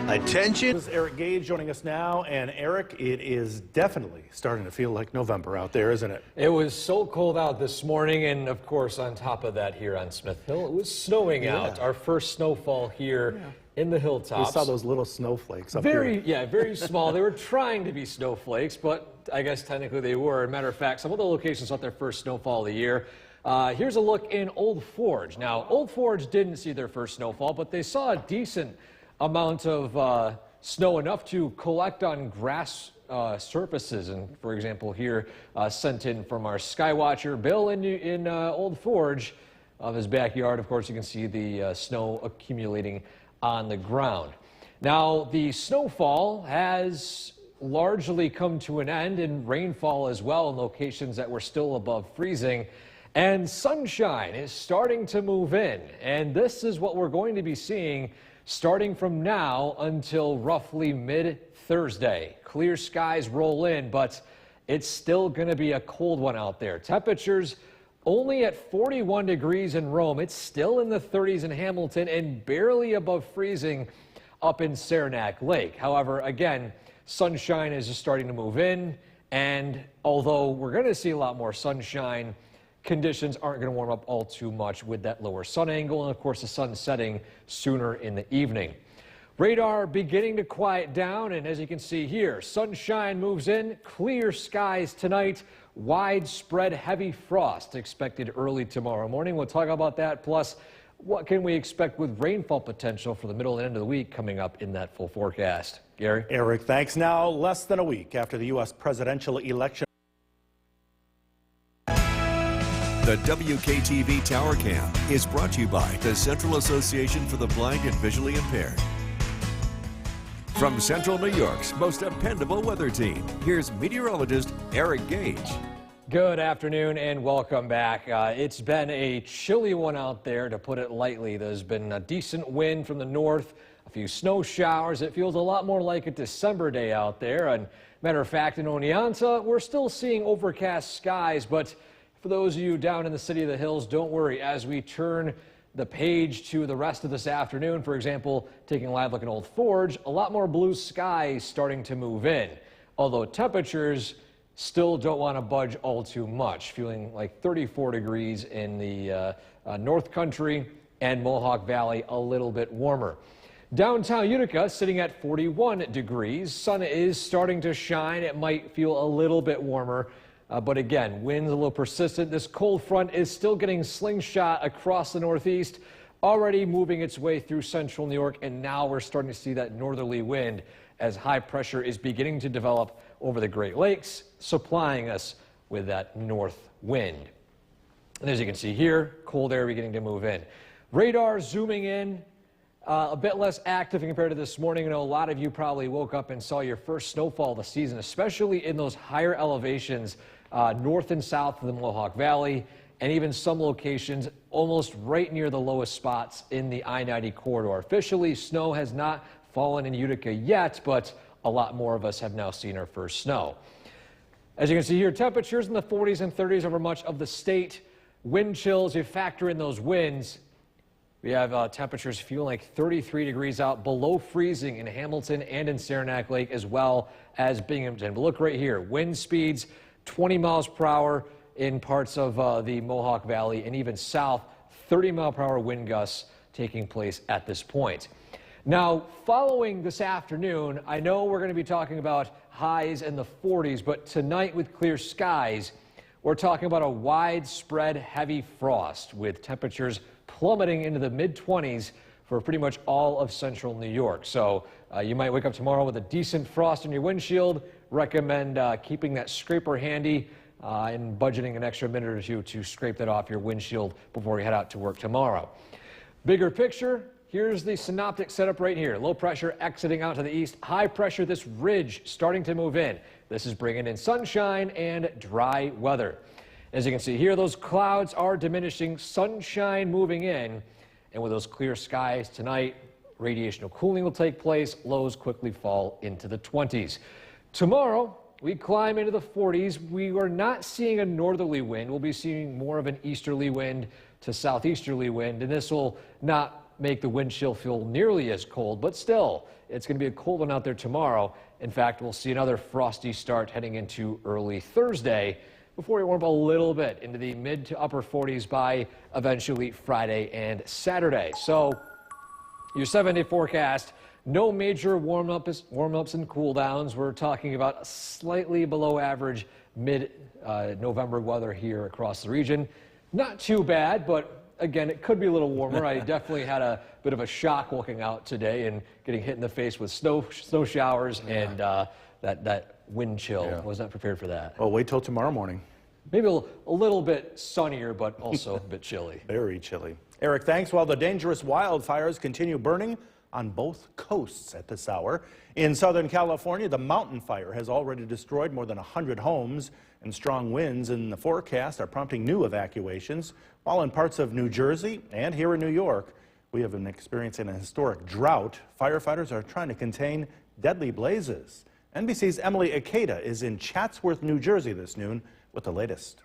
Attention. This is Eric Gage joining us now. And Eric, it is definitely starting to feel like November out there, isn't it? It was so cold out this morning, and of course, on top of that, here on Smith Hill, it was snowing out. Our first snowfall here in the hilltops. We saw those little snowflakes up here. Very small. They were trying to be snowflakes, but I guess technically they were. Matter of fact, some of the locations got their first snowfall of the year. Here's a look in Old Forge. Now, Old Forge didn't see their first snowfall, but they saw a decent amount of snow, enough to collect on grass surfaces. And for example, here sent in from our Skywatcher Bill in Old Forge of his backyard. Of course, you can see the snow accumulating on the ground. Now, the snowfall has largely come to an end, and rainfall as well in locations that were still above freezing. And sunshine is starting to move in, and this is what we're going to be seeing starting from now until roughly mid-Thursday. Clear skies roll in, but it's still going to be a cold one out there. Temperatures only at 41 degrees in Rome. It's still in the 30s in Hamilton and barely above freezing up in Saranac Lake. However, again, sunshine is just starting to move in, and although we're going to see a lot more sunshine, conditions aren't going to warm up all too much with that lower sun angle, and of course the sun setting sooner in the evening. Radar beginning to quiet down, and as you can see here, sunshine moves in, clear skies tonight, widespread heavy frost expected early tomorrow morning. We'll talk about that, plus what can we expect with rainfall potential for the middle and end of the week coming up in that full forecast. Gary? Eric, thanks. Now, less than a week after the U.S. presidential election. The WKTV Tower Cam is brought to you by the Central Association for the Blind and Visually Impaired. From Central New York's most dependable weather team, here's meteorologist Eric Gage. Good afternoon and welcome back. It's been a chilly one out there, to put it lightly. There's been a decent wind from the north, a few snow showers. It feels a lot more like a December day out there. And matter of fact, in Oneonta, we're still seeing overcast skies, but for those of you down in the City of the Hills, don't worry. As we turn the page to the rest of this afternoon, for example, taking a live look at Old Forge, a lot more blue skies starting to move in. Although temperatures still don't want to budge all too much, feeling like 34 degrees in the North Country and Mohawk Valley, a little bit warmer. Downtown Utica sitting at 41 degrees. Sun is starting to shine. It might feel a little bit warmer. But again, winds a little persistent. This cold front is still getting slingshot across the northeast, already moving its way through central New York, and now we're starting to see that northerly wind as high pressure is beginning to develop over the Great Lakes, supplying us with that north wind. And as you can see here, cold air beginning to move in. Radar zooming in, a bit less active compared to this morning. I know a lot of you probably woke up and saw your first snowfall of the season, especially in those higher elevations north and south of the Mohawk Valley, and even some locations almost right near the lowest spots in the I-90 corridor. Officially, snow has not fallen in Utica yet, but a lot more of us have now seen our first snow. As you can see here, temperatures in the 40s and 30s over much of the state. Wind chills, you factor in those winds. We have temperatures feeling like 33 degrees out, below freezing in Hamilton and in Saranac Lake, as well as Binghamton. But look right here, wind speeds 20 miles per hour in parts of the Mohawk Valley, and even south, 30 mile per hour wind gusts taking place at this point. Now, following this afternoon, I know we're going to be talking about highs in the 40s, but tonight with clear skies, we're talking about a widespread heavy frost with temperatures plummeting into the mid-20s for pretty much all of central New York. So you might wake up tomorrow with a decent frost in your windshield. Recommend keeping that scraper handy and budgeting an extra minute or two to scrape that off your windshield before you head out to work tomorrow. Bigger picture, here's the synoptic setup right here. Low pressure exiting out to the east. High pressure, this ridge starting to move in. This is bringing in sunshine and dry weather. As you can see here, those clouds are diminishing, sunshine moving in, and with those clear skies tonight, radiational cooling will take place. Lows quickly fall into the 20s. Tomorrow, we climb into the 40s. We are not seeing a northerly wind. We'll be seeing more of an easterly wind to southeasterly wind, and this will not make the wind chill feel nearly as cold, but still, it's going to be a cold one out there tomorrow. In fact, we'll see another frosty start heading into early Thursday before we warm up a little bit into the mid to upper 40s by eventually Friday and Saturday. So your 7-day forecast, no major warm-ups and cool downs. We're talking about slightly below average mid-November weather here across the region. Not too bad, but again, it could be a little warmer. I definitely had a bit of a shock walking out today and getting hit in the face with snow showers and that wind chill. Yeah. Was not prepared for that. Well, wait till tomorrow morning. Maybe a little bit sunnier, but also a bit chilly. Very chilly. Eric, thanks. While the dangerous wildfires continue burning on both coasts at this hour. In Southern California, the mountain fire has already destroyed more than 100 homes, and strong winds in the forecast are prompting new evacuations. While in parts of New Jersey and here in New York, we have been experiencing a historic drought. Firefighters are trying to contain deadly blazes. NBC's Emily Ikeda is in Chatsworth, New Jersey this noon with the latest.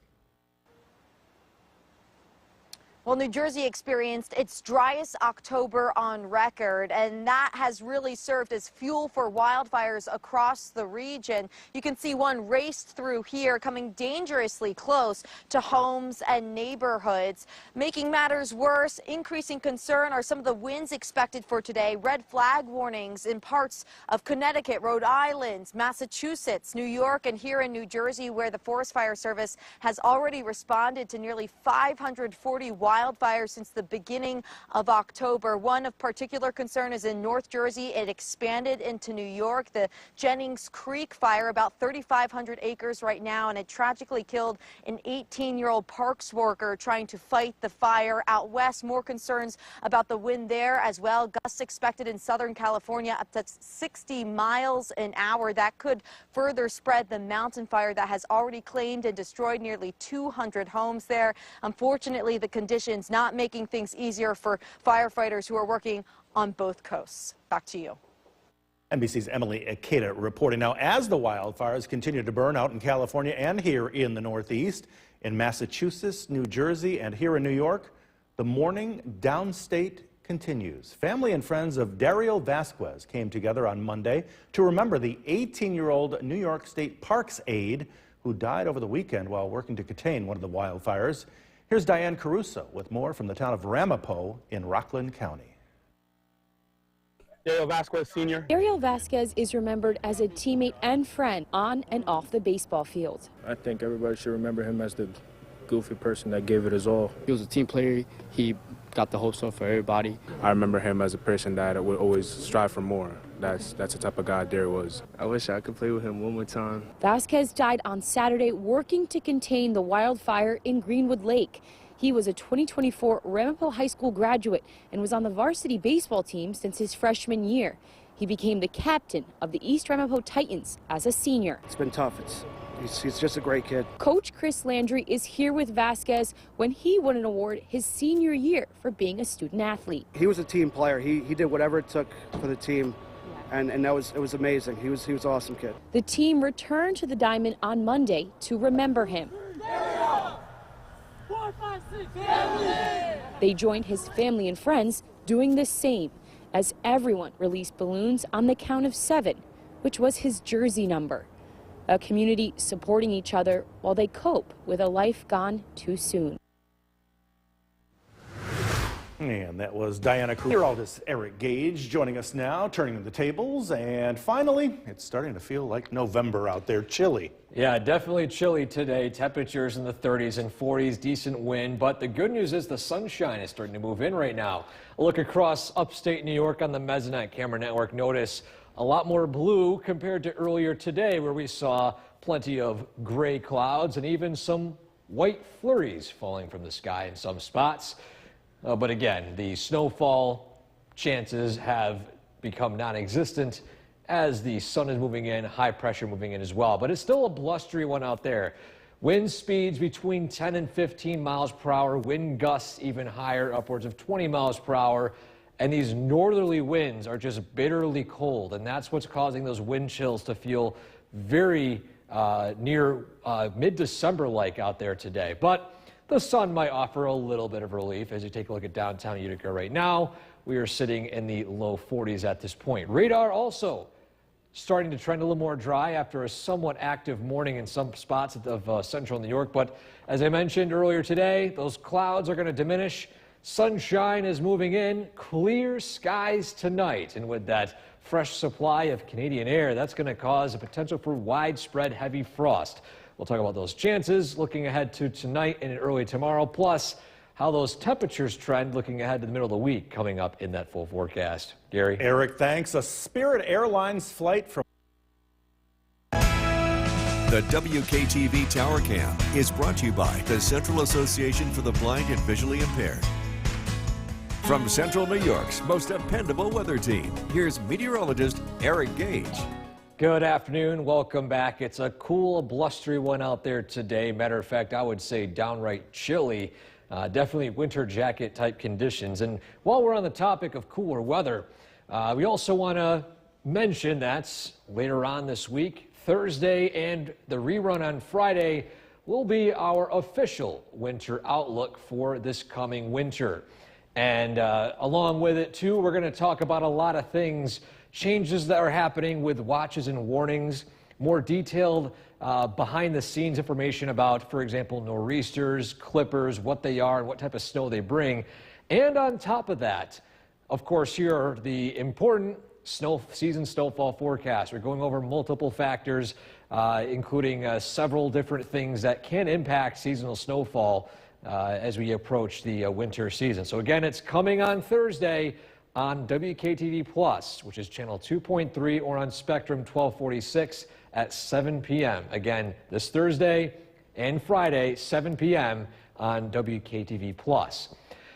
Well, New Jersey experienced its driest October on record, and that has really served as fuel for wildfires across the region. You can see one raced through here, coming dangerously close to homes and neighborhoods. Making matters worse, increasing concern are some of the winds expected for today. Red flag warnings in parts of Connecticut, Rhode Island, Massachusetts, New York, and here in New Jersey, where the Forest Fire Service has already responded to nearly 540 wildfires since the beginning of October. One of particular concern is in North Jersey. It expanded into New York. The Jennings Creek fire, about 3,500 acres right now, and it tragically killed an 18-year-old parks worker trying to fight the fire. Out west, more concerns about the wind there as well. Gusts expected in Southern California up to 60 miles an hour. That could further spread the mountain fire that has already claimed and destroyed nearly 200 homes there. Unfortunately, the conditions not making things easier for firefighters who are working on both coasts. Back to you. NBC's Emily Ikeda reporting. Now, as the wildfires continue to burn out in California and here in the Northeast, in Massachusetts, New Jersey, and here in New York, the mourning downstate continues. Family and friends of Dario Vasquez came together on Monday to remember the 18-year-old New York State Parks aide who died over the weekend while working to contain one of the wildfires. Here's Diane Caruso with more from the town of Ramapo in Rockland County. Dario Vasquez, Sr. Dario Vasquez is remembered as a teammate and friend on and off the baseball field. I think everybody should remember him as the goofy person that gave it his all. He was a team player. He got the whole stuff for everybody. I remember him as a person that would always strive for more. That's the type of guy Dario was. I wish I could play with him one more time. Vasquez died on Saturday working to contain the wildfire in Greenwood Lake. He was a 2024 Ramapo High School graduate and was on the varsity baseball team since his freshman year. He became the captain of the East Ramapo Titans as a senior. It's been tough. He's just a great kid. Coach Chris Landry is here with Vasquez when he won an award his senior year for being a student athlete. He was a team player. He did whatever it took for the team, and it was amazing. He was an awesome kid. The team returned to the Diamond on Monday to remember him. They joined his family and friends doing the same as everyone released balloons on the count of 7, which was his jersey number. A community supporting each other while they cope with a life gone too soon. And that was Diana Caruso. Eric Gage joining us now, turning the tables. And finally, it's starting to feel like November out there, chilly. Yeah, definitely chilly today. Temperatures in the 30s and 40s, decent wind. But the good news is the sunshine is starting to move in right now. A look across upstate New York on the Mesonet camera network. Notice a lot more blue compared to earlier today, where we saw plenty of gray clouds and even some white flurries falling from the sky in some spots. But again, the snowfall chances have become non-existent as the sun is moving in, high pressure moving in as well. But it's still a blustery one out there. Wind speeds between 10 and 15 miles per hour, wind gusts even higher, upwards of 20 miles per hour. And these northerly winds are just bitterly cold, and that's what's causing those wind chills to feel very near mid-December-like out there today. But the sun might offer a little bit of relief. As you take a look at downtown Utica right now, we are sitting in the low 40s at this point. Radar also starting to trend a little more dry after a somewhat active morning in some spots of central New York. But as I mentioned earlier today, those clouds are going to diminish. Sunshine is moving in. Clear skies tonight. And with that fresh supply of Canadian air, that's going to cause a potential for widespread heavy frost. We'll talk about those chances looking ahead to tonight and early tomorrow, plus how those temperatures trend looking ahead to the middle of the week coming up in that full forecast. Gary? Eric, thanks. A Spirit Airlines flight from The WKTV Tower Cam is brought to you by the Central Association for the Blind and Visually Impaired. From Central New York's most dependable weather team, here's meteorologist Eric Gage. Good afternoon. Welcome back. It's a cool, blustery one out there today. Matter of fact, I would say downright chilly. Definitely winter jacket type conditions. And while we're on the topic of cooler weather, we also want to mention that later on this week, Thursday and the rerun on Friday will be our official winter outlook for this coming winter. And along with it, too, we're going to talk about a lot of things, changes that are happening with watches and warnings, more detailed behind the scenes information about, for example, nor'easters, clippers, what they are and what type of snow they bring. And on top of that, of course, here are the important season snowfall forecasts. We're going over multiple factors, including several different things that can impact seasonal snowfall as we approach the winter season. So again, it's coming on Thursday on WKTV Plus, which is channel 2.3, or on Spectrum 1246 at 7 p.m. Again, this Thursday and Friday, 7 p.m. on WKTV Plus.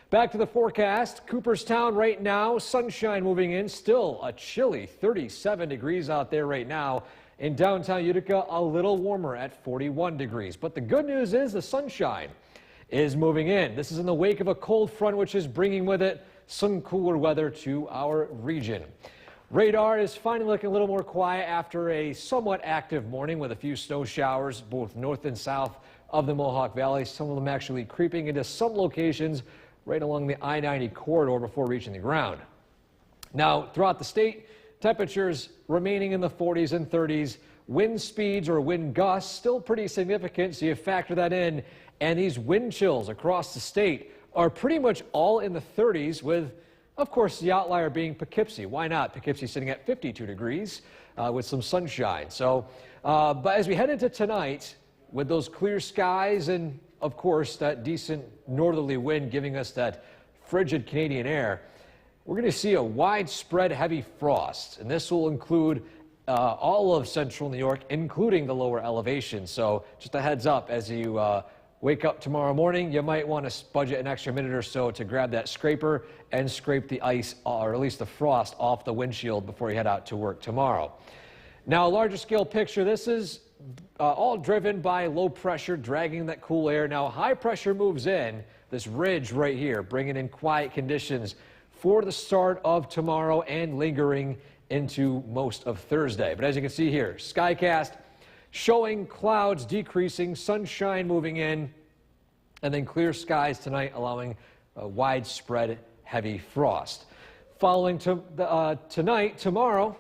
Back to the forecast. Cooperstown right now, sunshine moving in, still a chilly 37 degrees out there right now. In downtown Utica, a little warmer at 41 degrees. But the good news is the sunshine is moving in. This is in the wake of a cold front, which is bringing with it some cooler weather to our region. Radar is finally looking a little more quiet after a somewhat active morning with a few snow showers both north and south of the Mohawk Valley. Some of them actually creeping into some locations right along the I-90 corridor before reaching the ground. Now, throughout the state, temperatures remaining in the 40s and 30s. Wind speeds or wind gusts still pretty significant, so you factor that in. And these wind chills across the state are pretty much all in the 30s, with, of course, the outlier being Poughkeepsie. Why not? Poughkeepsie sitting at 52 degrees with some sunshine. So, but as we head into tonight, with those clear skies and, of course, that decent northerly wind giving us that frigid Canadian air, we're going to see a widespread heavy frost. And this will include all of central New York, including the lower elevation. So just a heads up, as you wake up tomorrow morning, you might want to budget an extra minute or so to grab that scraper and scrape the ice, or at least the frost, off the windshield before you head out to work tomorrow. Now, a larger scale picture, this is all driven by low pressure dragging that cool air. Now, high pressure moves in, this ridge right here, bringing in quiet conditions for the start of tomorrow and lingering into most of Thursday. But as you can see here, Skycast showing clouds decreasing, sunshine moving in, and then clear skies tonight, allowing a widespread heavy frost. Following tonight, tomorrow,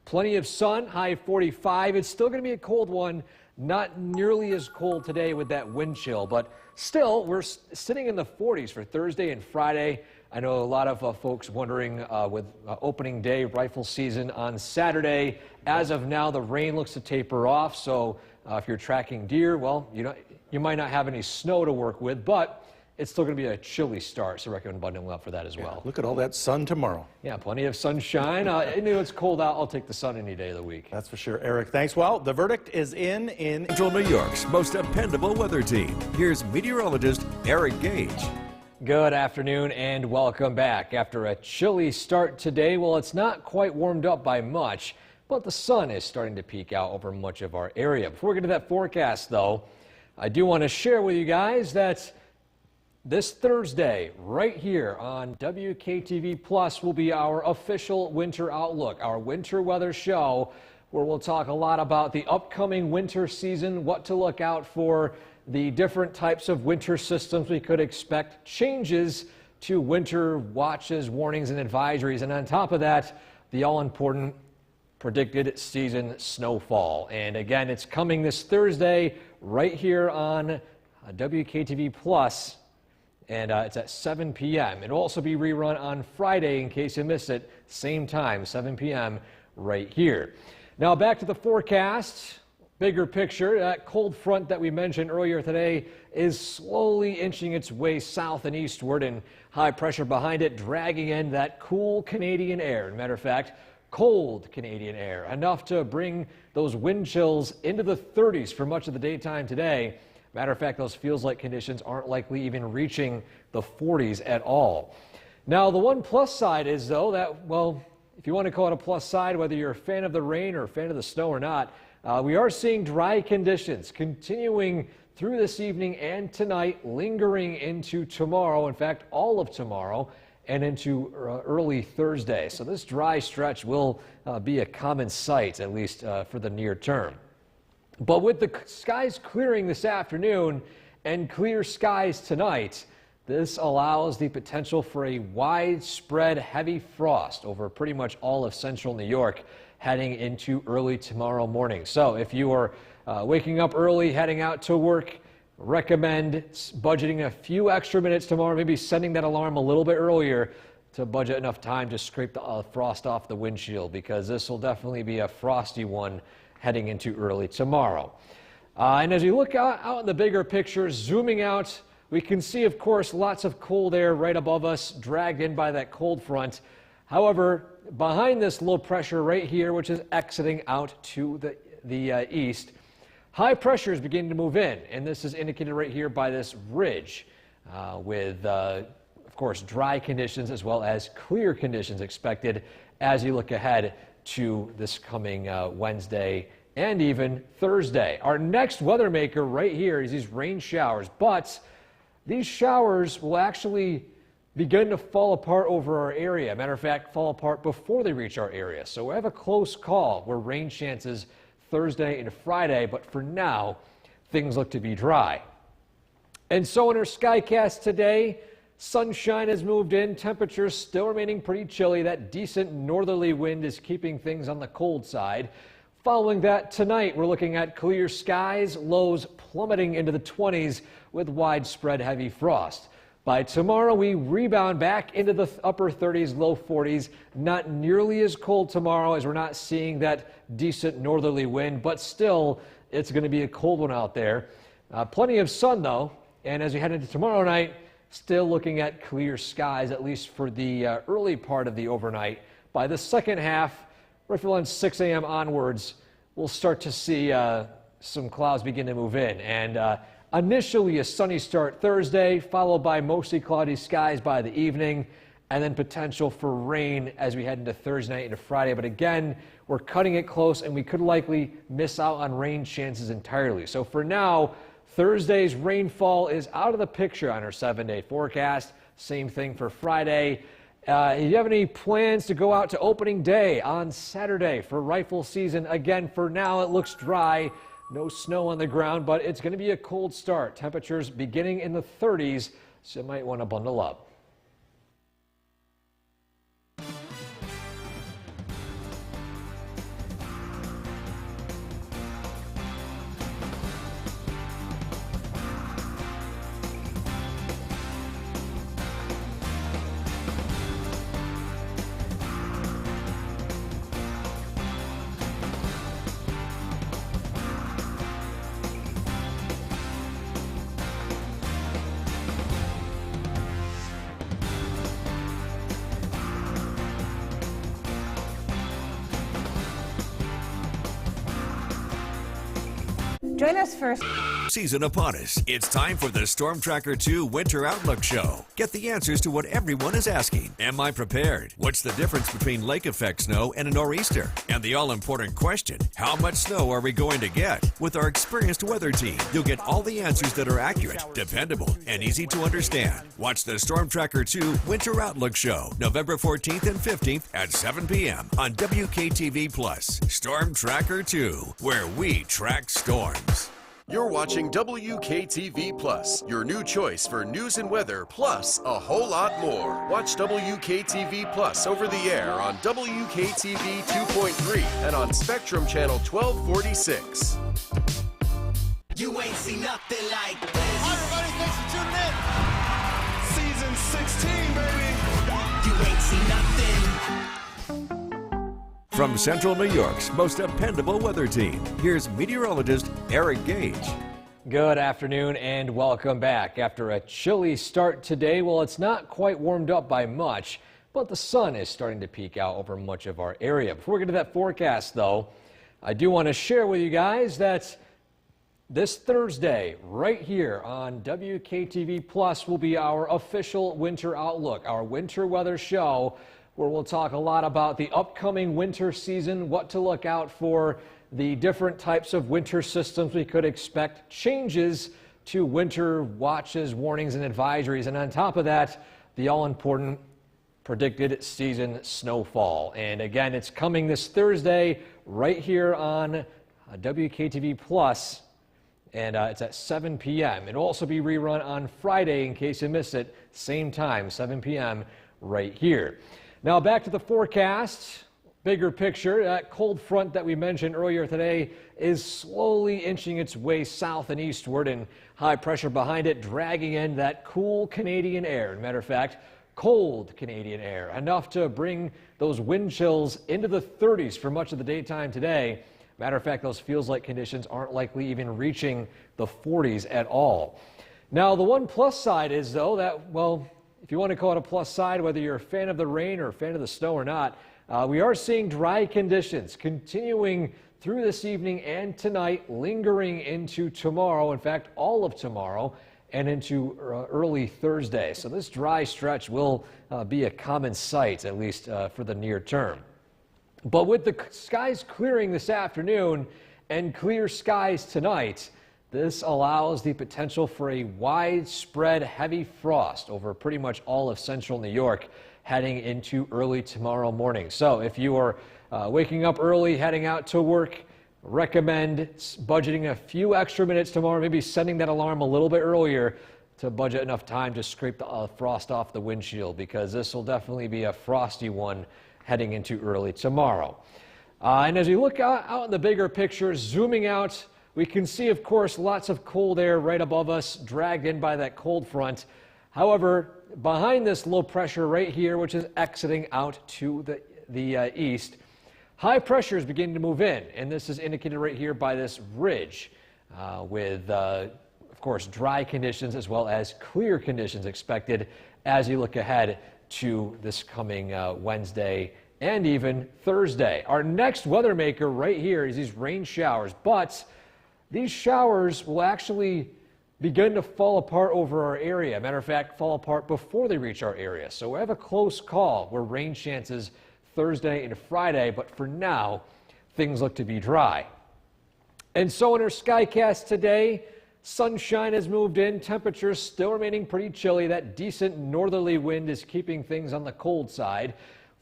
plenty of sun, high 45. It's still going to be a cold one, not nearly as cold today with that wind chill, but still, we're sitting in the 40s for Thursday and Friday. I know a lot of folks wondering with opening day rifle season on Saturday. As of now, the rain looks to taper off. So if you're tracking deer, well, you might not have any snow to work with, but it's still going to be a chilly start. So I recommend bundling up for that as well. Look at all that sun tomorrow. Yeah, plenty of sunshine. I know it's cold out. I'll take the sun any day of the week. That's for sure. Eric, thanks. Well, the verdict is in Central New York's most dependable weather team. Here's meteorologist Eric Gage. Good afternoon and welcome back. After a chilly start today, well, it's not quite warmed up by much, but the sun is starting to peek out over much of our area. Before we get to that forecast, though, I do want to share with you guys that this Thursday, right here on WKTV Plus, will be our official winter outlook, our winter weather show, where we'll talk a lot about the upcoming winter season, what to look out for, the different types of winter systems we could expect, changes to winter watches, warnings, and advisories. And on top of that, the all-important predicted season snowfall. And again, it's coming this Thursday right here on WKTV Plus, and it's at 7 p.m. It'll also be rerun on Friday in case you miss it, same time, 7 p.m. right here. Now back to the forecast. Bigger picture, that cold front that we mentioned earlier today is slowly inching its way south and eastward, and high pressure behind it dragging in that cool Canadian air. As a matter of fact, cold Canadian air, enough to bring those wind chills into the 30s for much of the daytime today. Matter of fact, those feels-like conditions aren't likely even reaching the 40s at all. Now, the one plus side is, though, that, well, if you want to call it a plus side, whether you're a fan of the rain or a fan of the snow or not, we are seeing dry conditions continuing through this evening and tonight, lingering into tomorrow. In fact, all of tomorrow and into early Thursday. So this dry stretch will be a common sight, at least for the near term. But with the skies clearing this afternoon and clear skies tonight, this allows the potential for a widespread heavy frost over pretty much all of central New York heading into early tomorrow morning. So if you are waking up early, heading out to work, recommend budgeting a few extra minutes tomorrow, maybe setting that alarm a little bit earlier to budget enough time to scrape the frost off the windshield, because this will definitely be a frosty one heading into early tomorrow. And as you look out in the bigger picture, zooming out, we can see, of course, lots of cold air right above us, dragged in by that cold front. However, behind this low pressure right here, which is exiting out to the east, high pressure is beginning to move in, and this is indicated right here by this ridge with, of course, dry conditions as well as clear conditions expected as you look ahead to this coming Wednesday and even Thursday. Our next weather maker right here is these rain showers, but these showers will actually begin to fall apart over our area. Matter of fact, fall apart before they reach our area. So we have a close call where rain chances Thursday and Friday, but for now, things look to be dry. And so in our Skycast today, sunshine has moved in, temperatures still remaining pretty chilly. That decent northerly wind is keeping things on the cold side. Following that, tonight we're looking at clear skies, lows plummeting into the 20s with widespread heavy frost. By tomorrow, we rebound back into the upper 30s, low 40s. Not nearly as cold tomorrow, as we're not seeing that decent northerly wind, but still, it's going to be a cold one out there. Plenty of sun, though, and as we head into tomorrow night, still looking at clear skies, at least for the early part of the overnight. By the second half, roughly around 6 a.m. onwards, we'll start to see some clouds begin to move in. And initially a sunny start Thursday, followed by mostly cloudy skies by the evening, and then potential for rain as we head into Thursday night into Friday. But again, we're cutting it close, and we could likely miss out on rain chances entirely. So for now, Thursday's rainfall is out of the picture on our 7-day forecast. Same thing for Friday. If you have any plans to go out to opening day on Saturday for rifle season, again, for now it looks dry. No snow on the ground, but it's going to be a cold start. Temperatures beginning in the 30s, so you might want to bundle up. Join us first. Season upon us. It's time for the Storm Tracker 2 Winter Outlook Show. Get the answers to what everyone is asking. Am I prepared? What's the difference between lake effect snow and a nor'easter? And the all-important question, how much snow are we going to get? With our experienced weather team, you'll get all the answers that are accurate, dependable, and easy to understand. Watch the Storm Tracker 2 Winter Outlook Show, November 14th and 15th at 7 p.m. on WKTV Plus. Storm Tracker 2, where we track storms. You're watching WKTV Plus, your new choice for news and weather, plus a whole lot more. Watch WKTV Plus over the air on WKTV 2.3 and on Spectrum Channel 1246. You ain't seen nothing like this. Hi, everybody. Thanks for tuning in. Season 16, baby. You ain't seen nothing. From Central New York's most dependable weather team, here's meteorologist Eric Gage. Good afternoon and welcome back. After a chilly start today, well, it's not quite warmed up by much, but the sun is starting to peek out over much of our area. Before we get to that forecast, though, I do want to share with you guys that this Thursday, right here on WKTV Plus, will be our official winter outlook, our winter weather show, where we'll talk a lot about the upcoming winter season, what to look out for, the different types of winter systems we could expect, changes to winter watches, warnings, and advisories, and on top of that, the all-important predicted season snowfall. And again, it's coming this Thursday right here on WKTV Plus. And it's at 7 p.m. It'll also be rerun on Friday in case you missed it. Same time, 7 p.m. right here. Now back to the forecast. Bigger picture, that cold front that we mentioned earlier today is slowly inching its way south and eastward, and high pressure behind it dragging in that cool Canadian air. As a matter of fact, cold Canadian air, enough to bring those wind chills into the 30s for much of the daytime today. Matter of fact, those feels-like conditions aren't likely even reaching the 40s at all. Now, the one plus side is, though, that, well, if you want to call it a plus side, whether you're a fan of the rain or a fan of the snow or not, we are seeing dry conditions continuing through this evening and tonight, lingering into tomorrow, in fact, all of tomorrow, and into early Thursday. So this dry stretch will be a common sight, at least for the near term. But with the skies clearing this afternoon and clear skies tonight, this allows the potential for a widespread heavy frost over pretty much all of central New York heading into early tomorrow morning. So if you are waking up early, heading out to work, recommend budgeting a few extra minutes tomorrow, maybe setting that alarm a little bit earlier to budget enough time to scrape the frost off the windshield, because this will definitely be a frosty one heading into early tomorrow. And as we look out in the bigger picture, zooming out, we can see, of course, lots of cold air right above us, dragged in by that cold front. However, behind this low pressure right here, which is exiting out to the east, high pressure is beginning to move in, and this is indicated right here by this ridge with, of course, dry conditions as well as clear conditions expected as you look ahead to this coming Wednesday and even Thursday. Our next weather maker right here is these rain showers, but these showers will actually begin to fall apart over our area. Matter of fact, fall apart before they reach our area. So we have a close call where rain chances Thursday and Friday, but for now, things look to be dry. And so in our Skycast today, sunshine has moved in, temperatures still remaining pretty chilly. That decent northerly wind is keeping things on the cold side.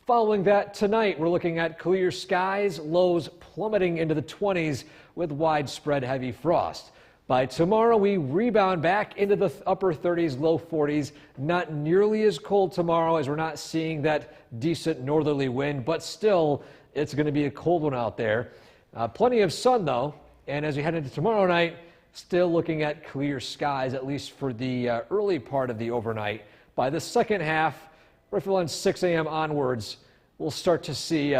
Following that, tonight we're looking at clear skies, lows plummeting into the 20s with widespread heavy frost. By tomorrow, we rebound back into the upper 30s, low 40s. Not nearly as cold tomorrow as we're not seeing that decent northerly wind, but still, it's going to be a cold one out there. Plenty of sun, though, and as we head into tomorrow night, still looking at clear skies, at least for the early part of the overnight. By the second half, roughly around 6 a.m. onwards, we'll start to see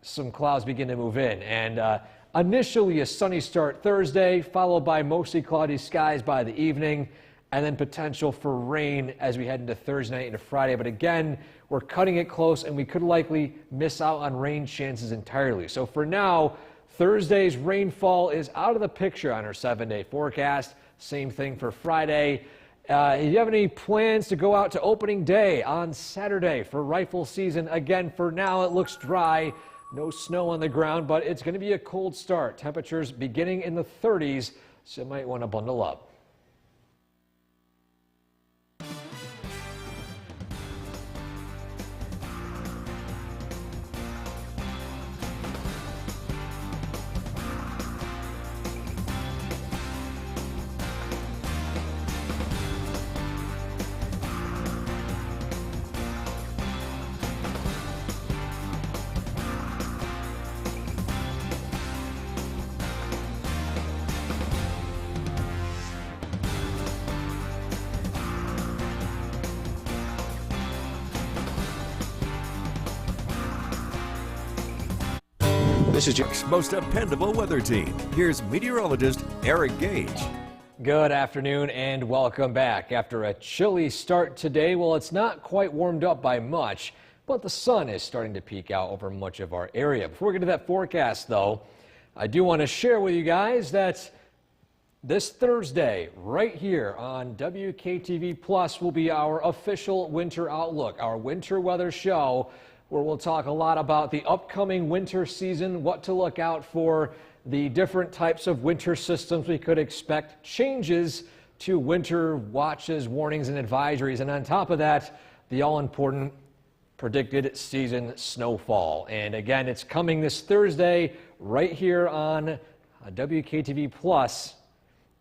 some clouds begin to move in. And initially a sunny start Thursday, followed by mostly cloudy skies by the evening, and then potential for rain as we head into Thursday night into Friday. But again, we're cutting it close, and we could likely miss out on rain chances entirely. So for now, Thursday's rainfall is out of the picture on our 7-day forecast. Same thing for Friday. If you have any plans to go out to opening day on Saturday for rifle season, again, for now it looks dry. No snow on the ground, but it's going to be a cold start. Temperatures beginning in the 30s, so you might want to bundle up. This is your most dependable weather team. Here's meteorologist Eric Gage. Good afternoon and welcome back. After a chilly start today, well, it's not quite warmed up by much, but the sun is starting to peek out over much of our area. Before we get to that forecast, though, I do want to share with you guys that this Thursday, right here on WKTV Plus, will be our official winter outlook, our winter weather show, where we'll talk a lot about the upcoming winter season, what to look out for, the different types of winter systems we could expect, changes to winter watches, warnings, and advisories, and on top of that, the all-important predicted season snowfall. And again, it's coming this Thursday right here on WKTV Plus.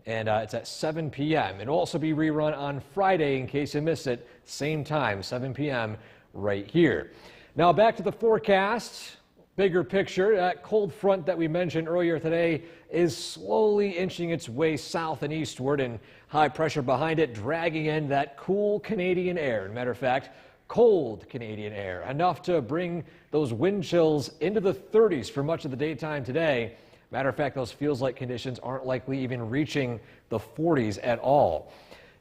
And it's at 7 p.m. It'll also be rerun on Friday in case you miss it. Same time, 7 p.m. right here. Now back to the forecast. Bigger picture. That cold front that we mentioned earlier today is slowly inching its way south and eastward, and high pressure behind it dragging in that cool Canadian air. As a matter of fact, cold Canadian air. Enough to bring those wind chills into the 30s for much of the daytime today. Matter of fact, those feels-like conditions aren't likely even reaching the 40s at all.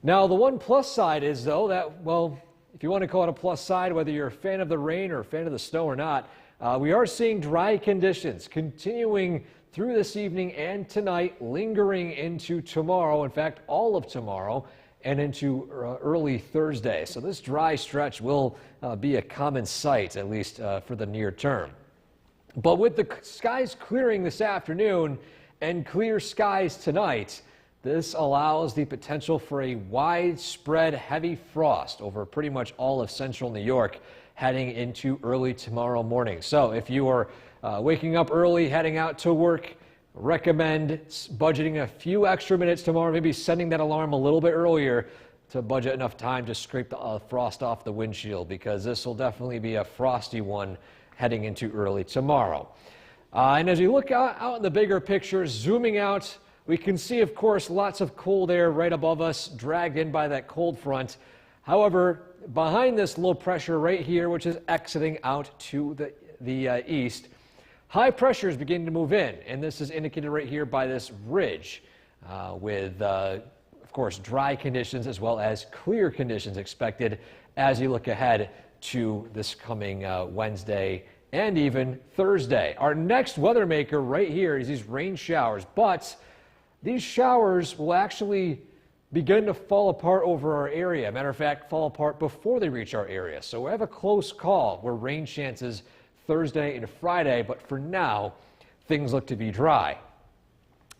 Now, the one plus side is, though, that, well, if you want to call it a plus side, whether you're a fan of the rain or a fan of the snow or not, we are seeing dry conditions continuing through this evening and tonight, lingering into tomorrow. In fact, all of tomorrow and into early Thursday. So this dry stretch will be a common sight, at least for the near term. But with the skies clearing this afternoon and clear skies tonight, this allows the potential for a widespread heavy frost over pretty much all of central New York heading into early tomorrow morning. So if you are waking up early, heading out to work, recommend budgeting a few extra minutes tomorrow, maybe setting that alarm a little bit earlier to budget enough time to scrape the frost off the windshield, because this will definitely be a frosty one heading into early tomorrow. And as you look out in the bigger picture, zooming out, we can see, of course, lots of cold air right above us, dragged in by that cold front. However, behind this low pressure right here, which is exiting out to the east, high pressure is beginning to move in, and this is indicated right here by this ridge with, of course, dry conditions as well as clear conditions expected as you look ahead to this coming Wednesday and even Thursday. Our next weather maker right here is these rain showers, but these showers will actually begin to fall apart over our area. Matter of fact, fall apart before they reach our area. So we have a close call where rain chances Thursday and Friday, but for now, things look to be dry.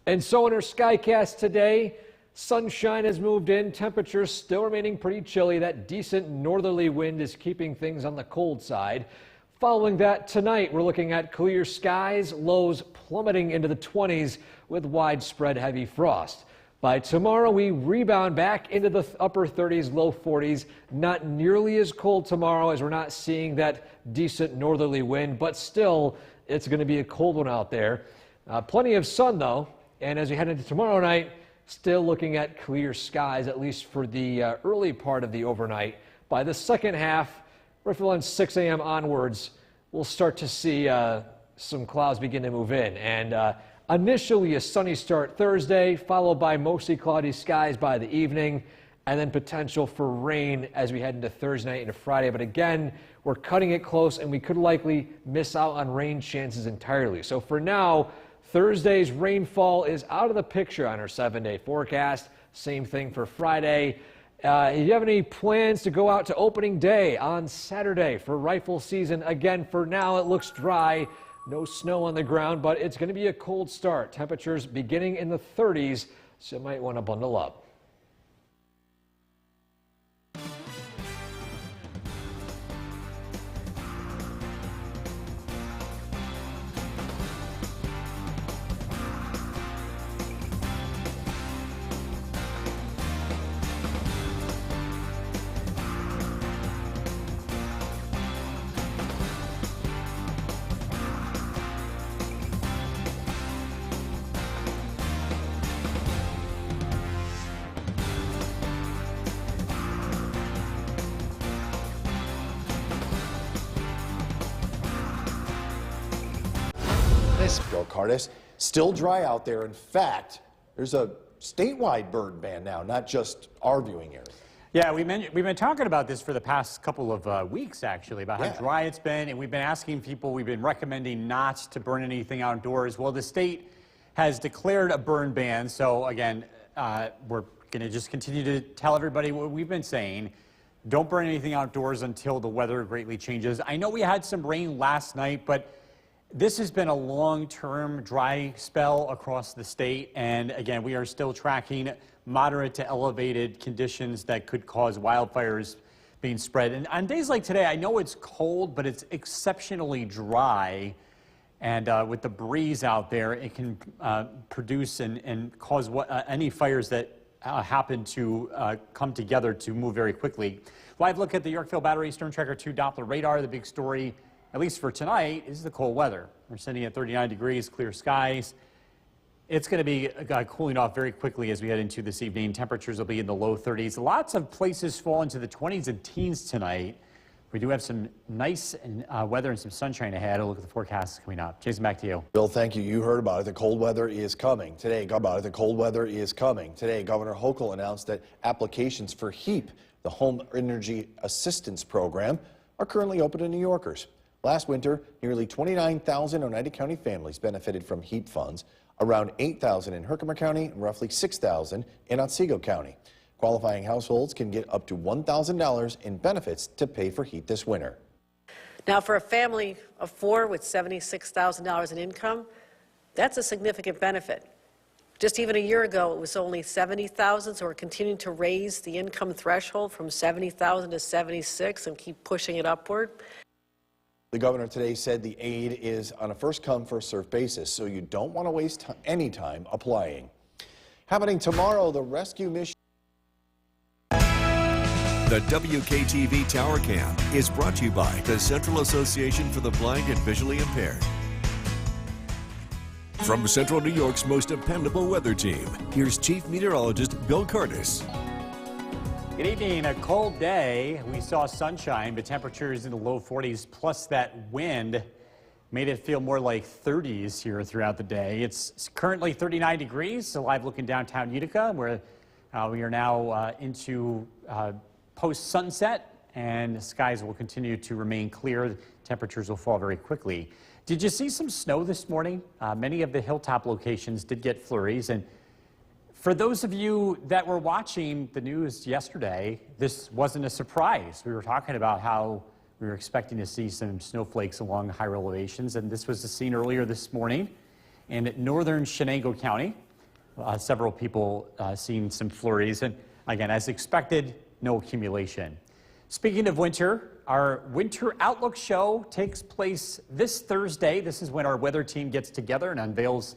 And so in our Skycast today, sunshine has moved in, temperatures still remaining pretty chilly. That decent northerly wind is keeping things on the cold side. Following that, tonight we're looking at clear skies, lows plummeting into the 20s with widespread heavy frost. By tomorrow, we rebound back into the upper 30s, low 40s. Not nearly as cold tomorrow, as we're not seeing that decent northerly wind, but still, it's going to be a cold one out there. Plenty of sun, though, and as we head into tomorrow night, still looking at clear skies, at least for the early part of the overnight. By the second half, roughly around 6 a.m. onwards, we'll start to see some clouds begin to move in. And initially a sunny start Thursday, followed by mostly cloudy skies by the evening, and then potential for rain as we head into Thursday night into Friday. But again, we're cutting it close, and we could likely miss out on rain chances entirely. So for now, Thursday's rainfall is out of the picture on our 7-day forecast. Same thing for Friday. If you have any plans to go out to opening day on Saturday for rifle season, again, for now it looks dry. No snow on the ground, but it's going to be a cold start. Temperatures beginning in the 30s, so you might want to bundle up. Curtis. Bill Curtis. Still dry out there. In fact, there's a statewide burn ban now, not just our viewing area. Yeah, we've been talking about this for the past couple of weeks, actually, about how dry it's been, and we've been asking people, we've been recommending not to burn anything outdoors. Well, the state has declared a burn ban, so again, we're going to just continue to tell everybody what we've been saying. Don't burn anything outdoors until the weather greatly changes. I know we had some rain last night, but this has been a long-term dry spell across the state, and again, we are still tracking moderate to elevated conditions that could cause wildfires being spread. And on days like today, I know it's cold, but it's exceptionally dry. And with the breeze out there, it can produce and cause any fires that happen to come together to move very quickly. Live look at the Yorkville Battery Storm Tracker 2 Doppler radar. The big story, at least for tonight, is the cold weather. We're sitting at 39 degrees, clear skies. It's going to be cooling off very quickly as we head into this evening. Temperatures will be in the low 30s. Lots of places fall into the 20s and teens tonight. We do have some nice weather and some sunshine ahead. I'll look at the forecast coming up. Jason, back to you. Bill, thank you. You heard about it. The cold weather is coming. Today, the cold weather is coming. Today, Governor Hochul announced that applications for HEAP, the Home Energy Assistance Program, are currently open to New Yorkers. Last winter, nearly 29,000 Oneida County families benefited from HEAP funds, around 8,000 in Herkimer County and roughly 6,000 in Otsego County. Qualifying households can get up to $1,000 in benefits to pay for heat this winter. Now, for a family of 4 with $76,000 in income, that's a significant benefit. Just even a year ago, it was only $70,000, so we're continuing to raise the income threshold from $70,000 to $76,000 and keep pushing it upward. The governor today said the aid is on a first-come, first-served basis, so you don't want to waste any time applying. Happening tomorrow, the rescue mission. The WKTV Tower Cam is brought to you by the Central Association for the Blind and Visually Impaired. From Central New York's most dependable weather team, here's Chief Meteorologist Bill Curtis. Good evening. A cold day. We saw sunshine, but temperatures in the low 40s, plus that wind made it feel more like 30s here throughout the day. It's currently 39 degrees, live looking downtown Utica, where we are now into post-sunset, and the skies will continue to remain clear. Temperatures will fall very quickly. Did you see some snow this morning? Many of the hilltop locations did get flurries, and for those of you that were watching the news yesterday, this wasn't a surprise. We were talking about how we were expecting to see some snowflakes along higher elevations, and this was the scene earlier this morning in northern Chenango County. Several people seeing some flurries, and again, as expected, no accumulation. Speaking of winter, our Winter Outlook show takes place this Thursday. This is when our weather team gets together and unveils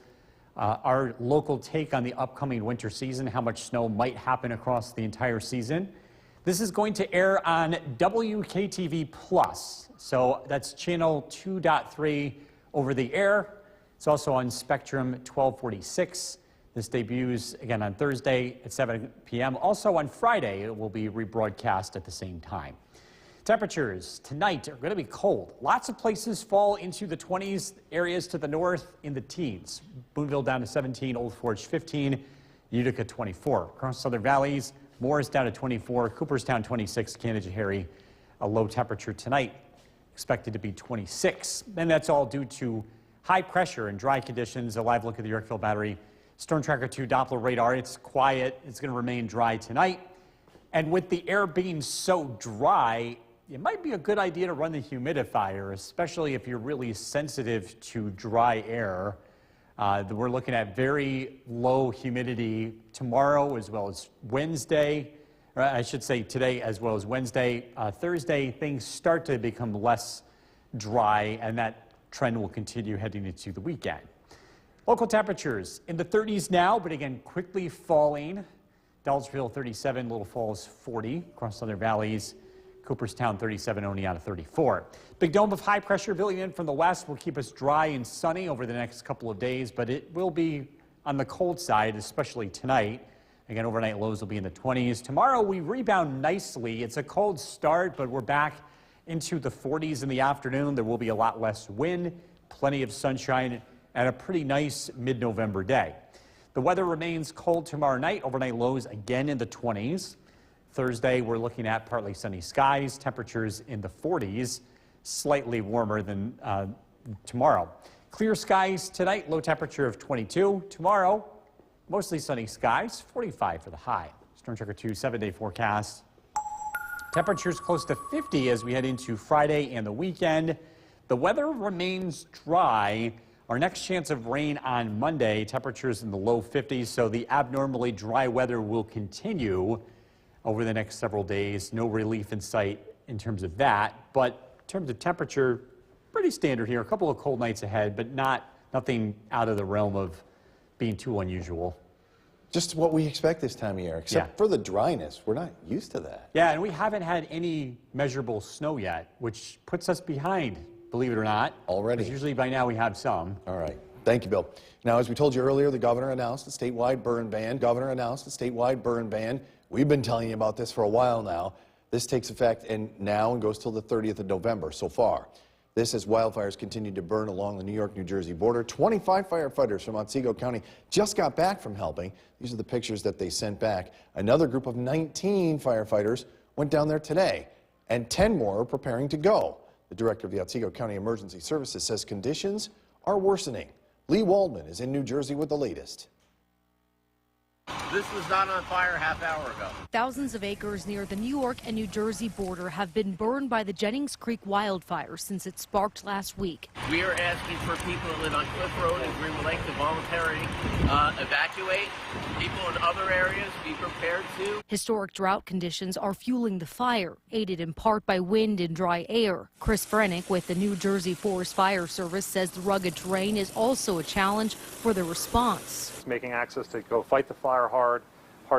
our local take on the upcoming winter season, how much snow might happen across the entire season. This is going to air on WKTV Plus, so that's channel 2.3 over the air. It's also on Spectrum 1246. This debuts again on Thursday at 7 p.m. Also on Friday, it will be rebroadcast at the same time. Temperatures tonight are going to be cold. Lots of places fall into the 20s, areas to the north in the teens. Boonville down to 17, Old Forge 15, Utica 24. Across Southern Valleys, Morris down to 24, Cooperstown 26, Canajoharie, a low temperature tonight, expected to be 26. And that's all due to high pressure and dry conditions. A live look at the Yorkville Battery Storm Tracker 2 Doppler radar. It's quiet. It's going to remain dry tonight. And with the air being so dry, it might be a good idea to run the humidifier, especially if you're really sensitive to dry air. We're looking at very low humidity tomorrow as well as Wednesday. Or I should say today as well as Wednesday. Thursday, things start to become less dry, and that trend will continue heading into the weekend. Local temperatures in the 30s now, but again, quickly falling. Dulceville 37, Little Falls 40, across Southern Valleys. Cooperstown 37, Oneonta 34. Big dome of high pressure building in from the west will keep us dry and sunny over the next couple of days, but it will be on the cold side, especially tonight. Again, overnight lows will be in the 20s. Tomorrow we rebound nicely. It's a cold start, but we're back into the 40s in the afternoon. There will be a lot less wind, plenty of sunshine, and a pretty nice mid-November day. The weather remains cold tomorrow night. Overnight lows again in the 20s. Thursday, we're looking at partly sunny skies, temperatures in the 40s, slightly warmer than tomorrow. Clear skies tonight, low temperature of 22. Tomorrow, mostly sunny skies, 45 for the high. Storm Tracker 2 7-day forecast. Temperatures close to 50 as we head into Friday and the weekend. The weather remains dry. Our next chance of rain on Monday, temperatures in the low 50s, so the abnormally dry weather will continue over the next several days. No relief in sight in terms of that, but in terms of temperature, pretty standard here. A couple of cold nights ahead, but nothing out of the realm of being too unusual. Just what we expect this time of year, except for the dryness. We're not used to that. Yeah, and we haven't had any measurable snow yet, which puts us behind, believe it or not. Already. Usually by now we have some. All right. Thank you, Bill. Now, as we told you earlier, the governor announced a statewide burn ban. We've been telling you about this for a while now. This takes effect now and goes till the 30th of November so far. This as wildfires continue to burn along the New York-New Jersey border. 25 firefighters from Otsego County just got back from helping. These are the pictures that they sent back. Another group of 19 firefighters went down there today, and 10 more are preparing to go. The director of the Otsego County Emergency Services says conditions are worsening. Lee Waldman is in New Jersey with the latest. This was not on fire half hour ago. Thousands of acres near the New York and New Jersey border have been burned by the Jennings Creek wildfire since it sparked last week. We are asking for people that live on Cliff Road and Greenwood Lake to voluntarily evacuate. People in other areas be prepared to. Historic drought conditions are fueling the fire, aided in part by wind and dry air. Chris Frenick with the New Jersey Forest Fire Service says the rugged terrain is also a challenge for the response. Making access to go fight the fire hard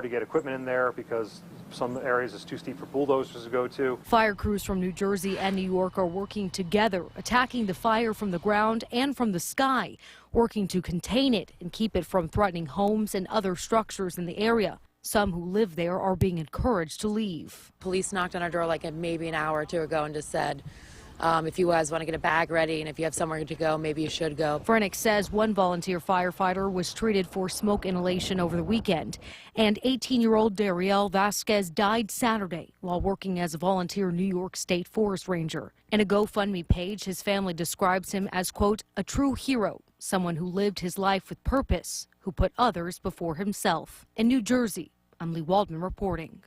to get equipment in there because some areas it's too steep for bulldozers to go to. Fire crews from New Jersey and New York are working together, attacking the fire from the ground and from the sky, working to contain it and keep it from threatening homes and other structures in the area. Some who live there are being encouraged to leave. Police knocked on our door like maybe an hour or two ago and just said, if you guys want to get a bag ready and if you have somewhere to go, maybe you should go. Frenick says one volunteer firefighter was treated for smoke inhalation over the weekend, and 18-year-old Dariel Vasquez died Saturday while working as a volunteer New York State Forest Ranger. In a GoFundMe page, his family describes him as, quote, a true hero, someone who lived his life with purpose, who put others before himself. In New Jersey, I'm Lee Waldman reporting.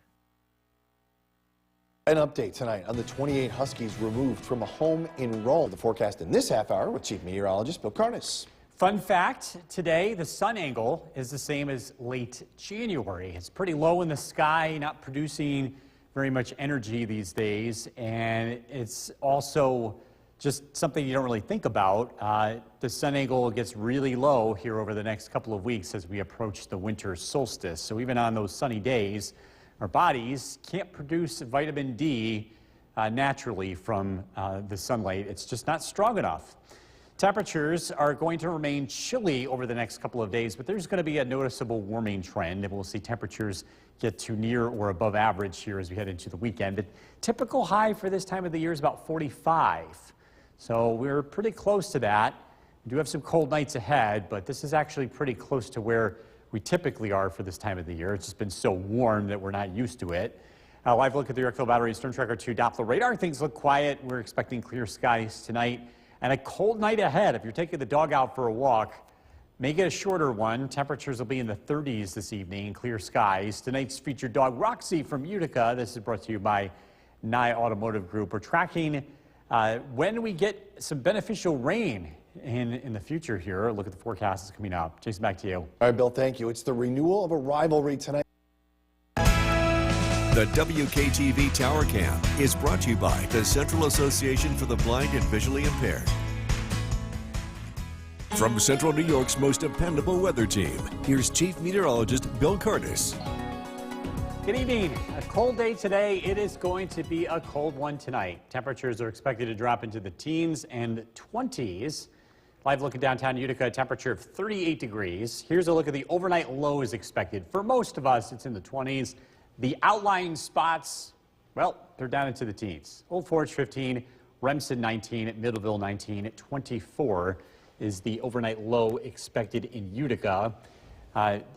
An update tonight on the 28 Huskies removed from a home in Rome. The forecast in this half hour with Chief Meteorologist Bill Karnes. Fun fact, today the sun angle is the same as late January. It's pretty low in the sky, not producing very much energy these days, and it's also just something you don't really think about. The sun angle gets really low here over the next couple of weeks as we approach the winter solstice. So even on those sunny days, our bodies can't produce vitamin D naturally from the sunlight. It's just not strong enough. Temperatures are going to remain chilly over the next couple of days, but there's going to be a noticeable warming trend, and we'll see temperatures get to near or above average here as we head into the weekend. The typical high for this time of the year is about 45. So we're pretty close to that. We do have some cold nights ahead, but this is actually pretty close to where we typically are for this time of the year. It's just been so warm that we're not used to it. A live look at the Yorkville Battery Storm Tracker 2 Doppler radar. Things look quiet. We're expecting clear skies tonight and a cold night ahead. If you're taking the dog out for a walk, make it a shorter one. Temperatures will be in the 30s this evening and clear skies. Tonight's featured dog, Roxy from Utica. This is brought to you by Nye Automotive Group. We're tracking when we get some beneficial rain in the future here. Look at the forecast that's coming up. Jason, back to you. All right, Bill, thank you. It's the renewal of a rivalry tonight. The WKTV Tower Cam is brought to you by the Central Association for the Blind and Visually Impaired. From Central New York's most dependable weather team, here's Chief Meteorologist Bill Karnes. Good evening. A cold day today. It is going to be a cold one tonight. Temperatures are expected to drop into the teens and 20s. Live look at downtown Utica, a temperature of 38 degrees. Here's a look at the overnight lows expected. For most of us, it's in the 20s. The outlying spots, well, they're down into the teens. Old Forge 15, Remsen 19, Middleville 19, 24 is the overnight low expected in Utica.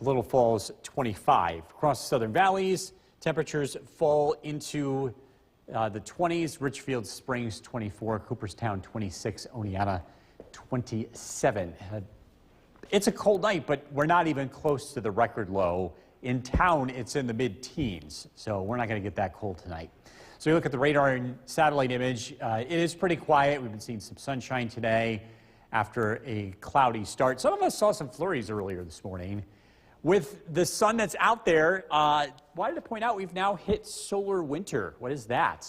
Little Falls 25. Across the southern valleys, temperatures fall into the 20s. Richfield Springs 24, Cooperstown 26, Oneonta 27. It's a cold night, but we're not even close to the record low. In town, it's in the mid-teens, so we're not going to get that cold tonight. So you look at the radar and satellite image, it is pretty quiet. We've been seeing some sunshine today after a cloudy start. Some of us saw some flurries earlier this morning. With the sun that's out there, wanted to point out we've now hit solar winter. What is that?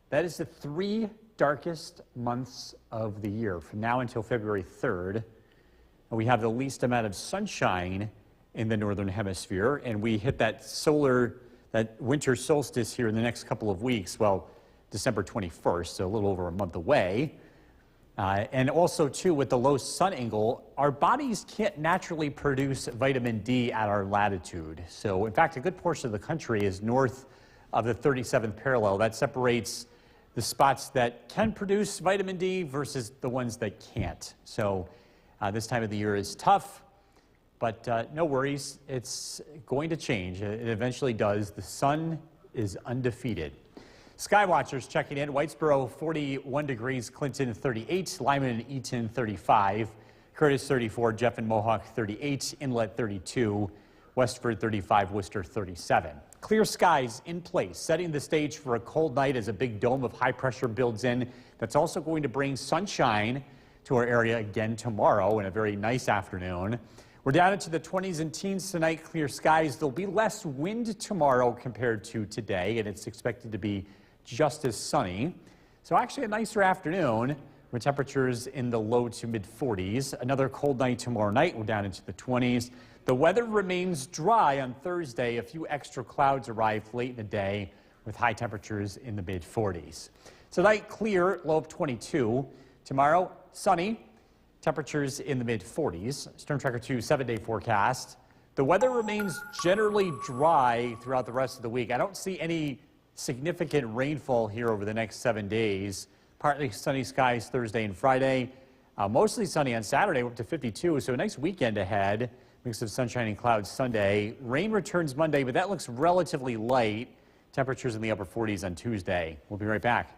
That is the 3 darkest months of the year, from now until February 3rd. And we have the least amount of sunshine in the northern hemisphere, and we hit that winter solstice here in the next couple of weeks. Well, December 21st, so a little over a month away. And also, too, with the low sun angle, our bodies can't naturally produce vitamin D at our latitude. So, in fact, a good portion of the country is north of the 37th parallel. That separates the spots that can produce vitamin D versus the ones that can't. So, this time of the year is tough, but no worries. It's going to change. It eventually does. The sun is undefeated. Skywatchers checking in. Whitesboro 41 degrees, Clinton 38, Lyman and Eaton 35, Curtis 34, Jeff and Mohawk 38, Inlet 32, Westford 35, Worcester 37. Clear skies in place, setting the stage for a cold night as a big dome of high pressure builds in. That's also going to bring sunshine to our area again tomorrow and a very nice afternoon. We're down into the 20s and teens tonight, clear skies. There'll be less wind tomorrow compared to today, and it's expected to be just as sunny. So actually a nicer afternoon with temperatures in the low to mid 40s. Another cold night tomorrow night. We're down into the 20s. The weather remains dry on Thursday. A few extra clouds arrive late in the day with high temperatures in the mid 40s. Tonight clear, low of 22. Tomorrow sunny, temperatures in the mid 40s. Storm Tracker 2 7-day forecast. The weather remains generally dry throughout the rest of the week. I don't see any significant rainfall here over the next 7 days. Partly sunny skies Thursday and Friday. Mostly sunny on Saturday, up to 52. So a nice weekend ahead. Mix of sunshine and clouds Sunday. Rain returns Monday, but that looks relatively light. Temperatures in the upper 40s on Tuesday. We'll be right back.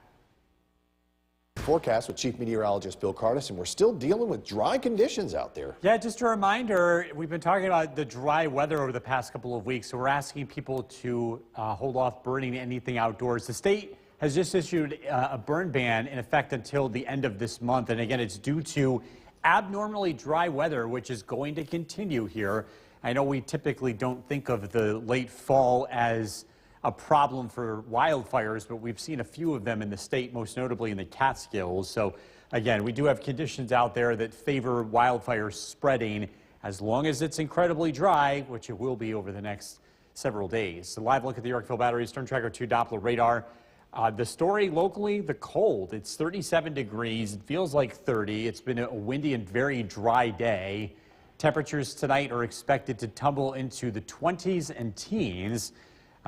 Forecast with Chief Meteorologist Bill Curtis, and we're still dealing with dry conditions out there. Yeah, just a reminder, we've been talking about the dry weather over the past couple of weeks, so we're asking people to hold off burning anything outdoors. The state has just issued a burn ban in effect until the end of this month, and again, it's due to abnormally dry weather, which is going to continue here. I know we typically don't think of the late fall as a problem for wildfires, but we've seen a few of them in the state, most notably in the Catskills. So again, we do have conditions out there that favor wildfire spreading as long as it's incredibly dry, which it will be over the next several days. So live look at the Yorkville Battery Storm Tracker 2 Doppler radar. The story locally, the cold. It's 37 degrees. It feels like 30. It's been a windy and very dry day. Temperatures tonight are expected to tumble into the 20s and teens.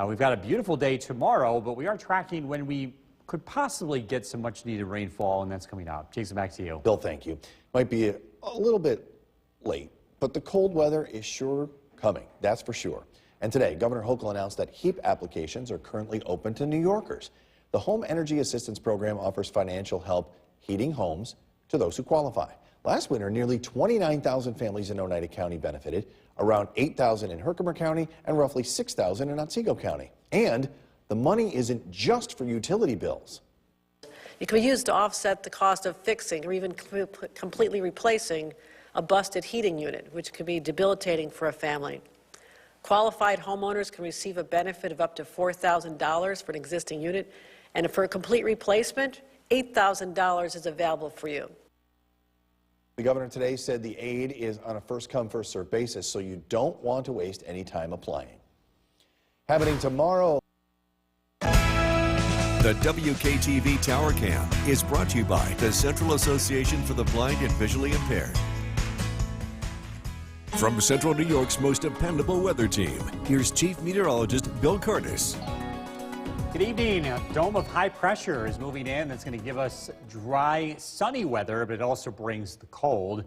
We've got a beautiful day tomorrow, but we are tracking when we could possibly get some much needed rainfall, and that's coming up. Jason, back to you. Bill, thank you. Might be a little bit late, but the cold weather is sure coming, that's for sure. And today, Governor Hochul announced that HEAP applications are currently open to New Yorkers. The Home Energy Assistance Program offers financial help heating homes to those who qualify. Last winter, nearly 29,000 families in Oneida County benefited, around 8,000 in Herkimer County, and roughly 6,000 in Otsego County. And the money isn't just for utility bills. It can be used to offset the cost of fixing or even completely replacing a busted heating unit, which could be debilitating for a family. Qualified homeowners can receive a benefit of up to $4,000 for an existing unit, and for a complete replacement, $8,000 is available for you. The governor today said the aid is on a first-come, first-served basis, so you don't want to waste any time applying. Happening tomorrow. The WKTV Tower Cam is brought to you by the Central Association for the Blind and Visually Impaired. From Central New York's most dependable weather team, here's Chief Meteorologist Bill Curtis. Good evening. A dome of high pressure is moving in. That's going to give us dry, sunny weather, but it also brings the cold.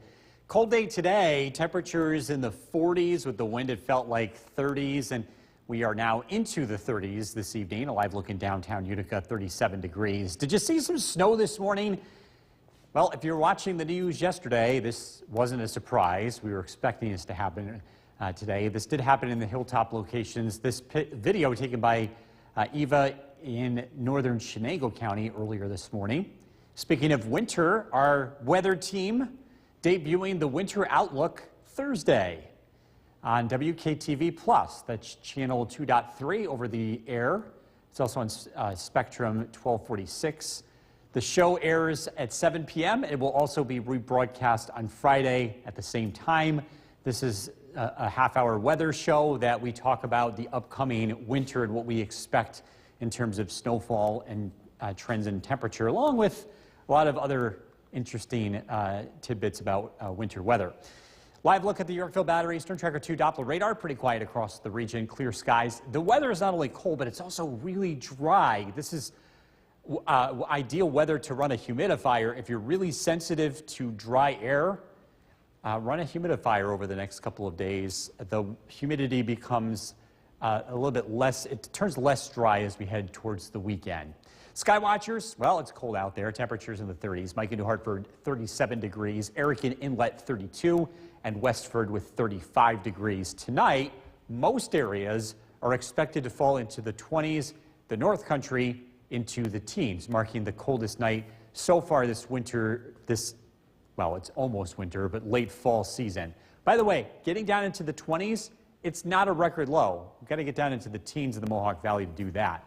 Cold day today, temperatures in the 40s with the wind it felt like 30s, and we are now into the 30s this evening. A live look in downtown Utica, 37 degrees. Did you see some snow this morning? Well, if you were watching the news yesterday, this wasn't a surprise. We were expecting this to happen today. This did happen in the hilltop locations. This video taken by Eva in northern Chenango County earlier this morning. Speaking of winter, our weather team debuting the Winter Outlook Thursday on WKTV Plus. That's channel 2.3 over the air. It's also on Spectrum 1246. The show airs at 7 p.m. It will also be rebroadcast on Friday at the same time. This is a half-hour weather show that we talk about the upcoming winter and what we expect in terms of snowfall and trends in temperature, along with a lot of other interesting tidbits about winter weather. Live look at the Yorkville Battery, Storm Tracker 2 Doppler radar. Pretty quiet across the region, clear skies. The weather is not only cold, but it's also really dry. This is ideal weather to run a humidifier. If you're really sensitive to dry air, run a humidifier over the next couple of days. The humidity becomes a little bit less, it turns less dry as we head towards the weekend. Sky watchers, well, it's cold out there. Temperatures in the 30s. Mike in New Hartford, 37 degrees. Eric Inlet, 32. And Westford with 35 degrees. Tonight, most areas are expected to fall into the 20s. The North Country into the teens, marking the coldest night so far this winter, well, it's almost winter, but late fall season. By the way, getting down into the 20s, it's not a record low. We've got to get down into the teens of the Mohawk Valley to do that.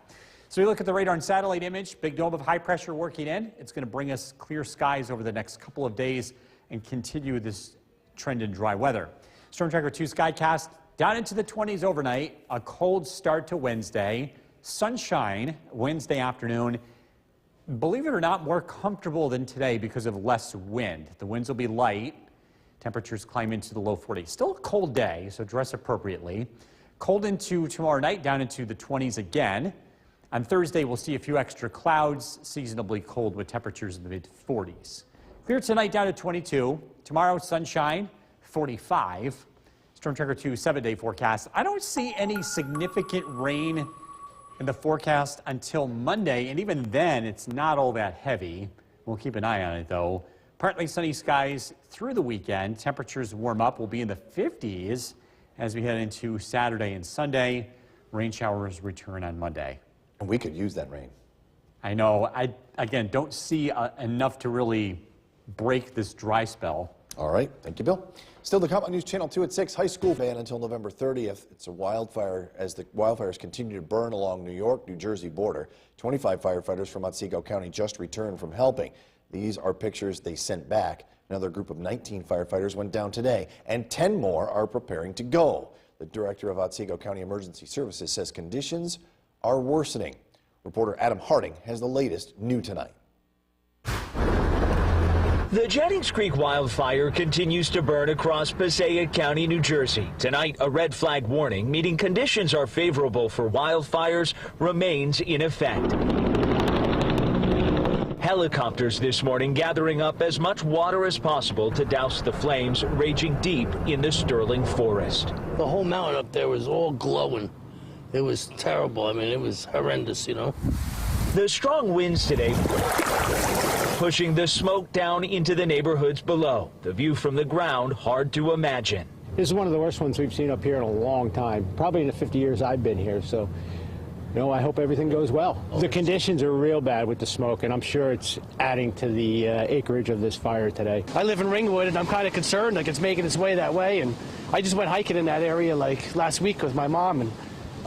So we look at the radar and satellite image, big dome of high pressure working in. It's going to bring us clear skies over the next couple of days and continue this trend in dry weather. Storm Tracker 2 Skycast down into the 20s overnight, a cold start to Wednesday, sunshine Wednesday afternoon. Believe it or not, more comfortable than today because of less wind. The winds will be light. Temperatures climb into the low 40s. Still a cold day, so dress appropriately. Cold into tomorrow night, down into the 20s again. On Thursday, we'll see a few extra clouds, seasonably cold with temperatures in the mid-40s. Clear tonight down to 22. Tomorrow, sunshine, 45. Storm Tracker 2 7-day forecast. I don't see any significant rain in the forecast until Monday, and even then, it's not all that heavy. We'll keep an eye on it, though. Partly sunny skies through the weekend. Temperatures warm up. Will be in the 50s as we head into Saturday and Sunday. Rain showers return on Monday. We could use that rain. I know. I, again, don't see enough to really break this dry spell. All right. Thank you, Bill. Still to come on News Channel 2 at 6. High school ban until November 30th. It's a wildfire as the wildfires continue to burn along New York, New Jersey border. 25 firefighters from Otsego County just returned from helping. These are pictures they sent back. Another group of 19 firefighters went down today, and 10 more are preparing to go. The director of Otsego County Emergency Services says conditions are worsening. Reporter Adam Harding has the latest new tonight. The Jennings Creek wildfire continues to burn across Passaic County, New Jersey. Tonight, a red flag warning, meaning conditions are favorable for wildfires, remains in effect. Helicopters this morning gathering up as much water as possible to douse the flames raging deep in the Sterling Forest. The whole mountain up there was all glowing. It was terrible. I mean, it was horrendous, you know. The strong winds today pushing the smoke down into the neighborhoods below. The view from the ground hard to imagine. This is one of the worst ones we've seen up here in a long time, probably in the 50 years I've been here. So, you know, I hope everything goes well. The conditions are real bad with the smoke, and I'm sure it's adding to the acreage of this fire today. I live in Ringwood, and I'm kind of concerned like it's making its way that way. And I just went hiking in that area like last week with my mom, and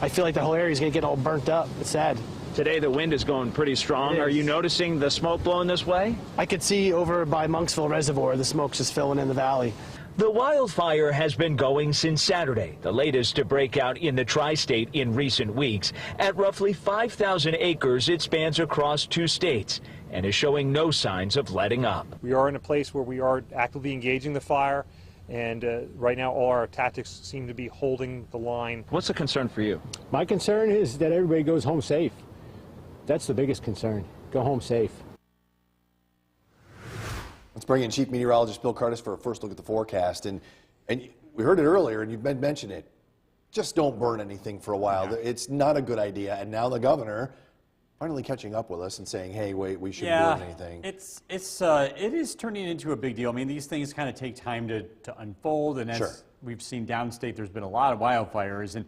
I feel like the whole area is going to get all burnt up. It's sad. Today the wind is going pretty strong. Are you noticing the smoke blowing this way? I could see over by Monksville Reservoir, the smoke's just filling in the valley. The wildfire has been going since Saturday, the latest to break out in the tri-state in recent weeks. At roughly 5,000 acres, it spans across 2 states and is showing no signs of letting up. We are in a place where we are actively engaging the fire, and right now all our tactics seem to be holding the line. What's the concern for you? My concern is that everybody goes home safe. That's the biggest concern. Go home safe. Let's bring in Chief Meteorologist Bill Curtis for a first look at the forecast. And we heard it earlier, and you've mentioned it. Just don't burn anything for a while. Yeah. It's not a good idea. And now the governor finally catching up with us and saying, hey, wait, we shouldn't burn anything. It is turning into a big deal. I mean, these things kind of take time to unfold. And as we've seen downstate, there's been a lot of wildfires. And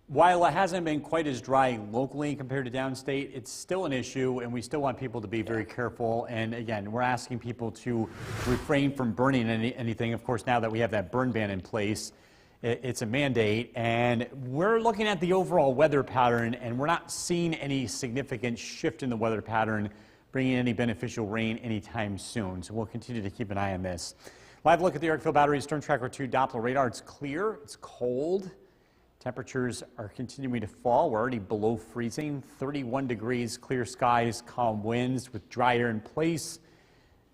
while it hasn't been quite as dry locally compared to downstate, it's still an issue, and we still want people to be very careful. And again, we're asking people to refrain from burning anything. Of course, now that we have that burn ban in place, it's a mandate, and we're looking at the overall weather pattern, and we're not seeing any significant shift in the weather pattern, bringing any beneficial rain anytime soon. So we'll continue to keep an eye on this. Live look at the Yorkville Battery Storm Tracker 2 Doppler radar. It's clear, it's cold. Temperatures are continuing to fall. We're already below freezing, 31 degrees, clear skies, calm winds with dry air in place.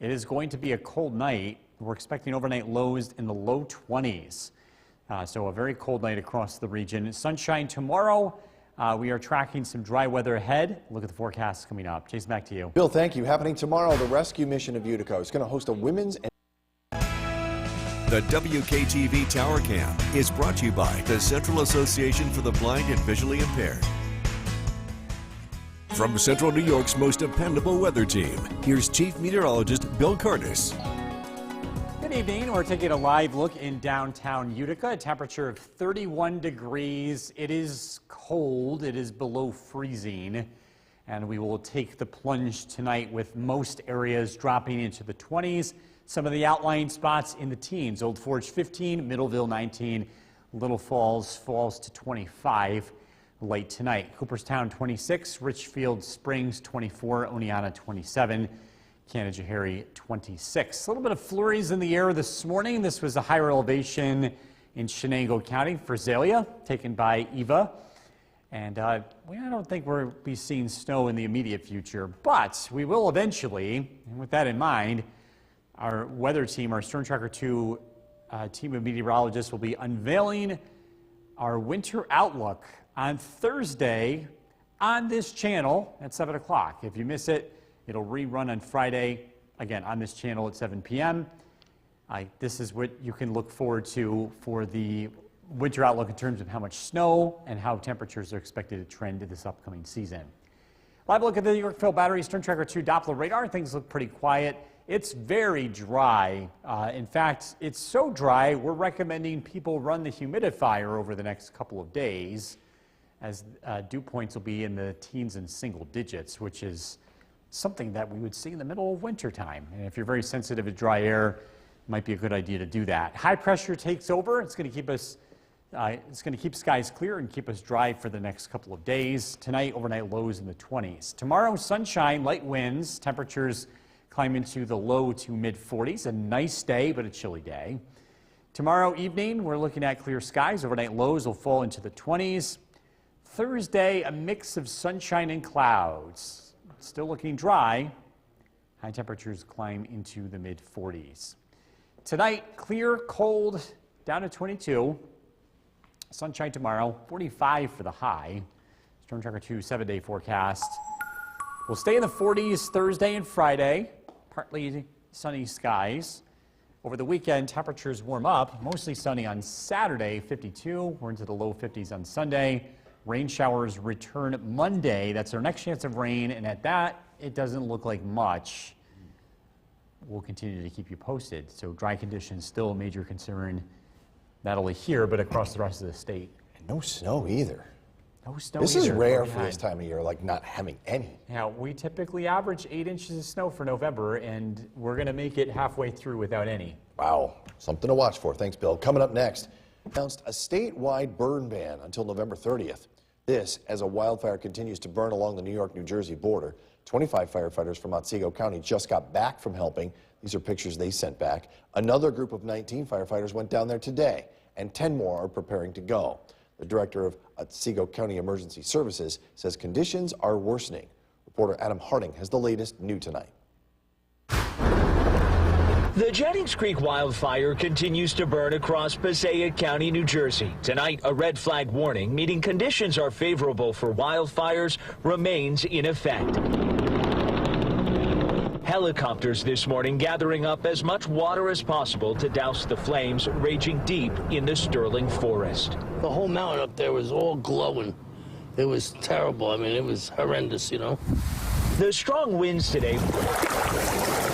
It is going to be a cold night. We're expecting overnight lows in the low 20s. So a very cold night across the region. Sunshine tomorrow. We are tracking some dry weather ahead. Look at the forecast coming up. Jason, back to you. Bill, thank you. Happening tomorrow, the rescue mission of Utica is going to host a women's and The WKTV Tower Cam is brought to you by the Central Association for the Blind and Visually Impaired. From Central New York's most dependable weather team, here's Chief Meteorologist Bill Curtis. Good evening. We're taking a live look in downtown Utica. A temperature of 31 degrees. It is cold. It is below freezing. And we will take the plunge tonight with most areas dropping into the 20s. Some of the outlying spots in the teens. Old Forge 15, Middleville 19, Little Falls falls to 25 late tonight. Cooperstown 26, Richfield Springs 24, Oneonta 27, Canajoharie 26. A little bit of flurries in the air this morning. This was a higher elevation in Chenango County, Versailles, taken by Eva. And I don't think we'll be seeing snow in the immediate future, but we will eventually, and with that in mind, our weather team, our Storm Tracker 2 team of meteorologists will be unveiling our winter outlook on Thursday on this channel at 7 o'clock. If you miss it, it'll rerun on Friday, again, on this channel at 7 p.m. This is what you can look forward to for the winter outlook in terms of how much snow and how temperatures are expected to trend this upcoming season. Live look at the Yorkville Battery Storm Tracker 2 Doppler radar. Things look pretty quiet. It's very dry. In fact, it's so dry, we're recommending people run the humidifier over the next couple of days, as dew points will be in the teens and single digits, which is something that we would see in the middle of winter time. And if you're very sensitive to dry air, it might be a good idea to do that. High pressure takes over. It's going to keep us it's going to keep skies clear and keep us dry for the next couple of days. Tonight, overnight lows in the 20s. Tomorrow, sunshine, light winds, temperatures climb into the low to mid 40s. A nice day, but a chilly day. Tomorrow evening, we're looking at clear skies. Overnight lows will fall into the 20s. Thursday, a mix of sunshine and clouds. Still looking dry. High temperatures climb into the mid 40s. Tonight, clear, cold, down to 22. Sunshine tomorrow, 45 for the high. Storm Tracker 2 7-day forecast. We'll stay in the 40s Thursday and Friday. Partly sunny skies. Over the weekend, temperatures warm up. Mostly sunny on Saturday, 52. We're into the low 50s on Sunday. Rain showers return Monday. That's our next chance of rain. And at that, it doesn't look like much. We'll continue to keep you posted. So dry conditions still a major concern, not only here, but across the rest of the state. And no snow either. No snow This either. is rare for this time of year, like not having any. Now, we typically average 8 inches of snow for November, and we're going to make it halfway through without any. Wow, something to watch for. Thanks, Bill. Coming up next, announced a statewide burn ban until November 30th. This, as a wildfire continues to burn along the New York-New Jersey border. 25 firefighters from Otsego County just got back from helping. These are pictures they sent back. Another group of 19 firefighters went down there today, and 10 more are preparing to go. The director of Otsego County Emergency Services says conditions are worsening. Reporter Adam Harding has the latest new tonight. The Jennings Creek wildfire continues to burn across Passaic County, New Jersey. Tonight, a red flag warning, meaning conditions are favorable for wildfires, remains in effect. Helicopters this morning gathering up as much water as possible to douse the flames raging deep in the Sterling Forest. The whole mountain up there was all glowing. It was terrible. I mean, it was horrendous, you know. The strong winds today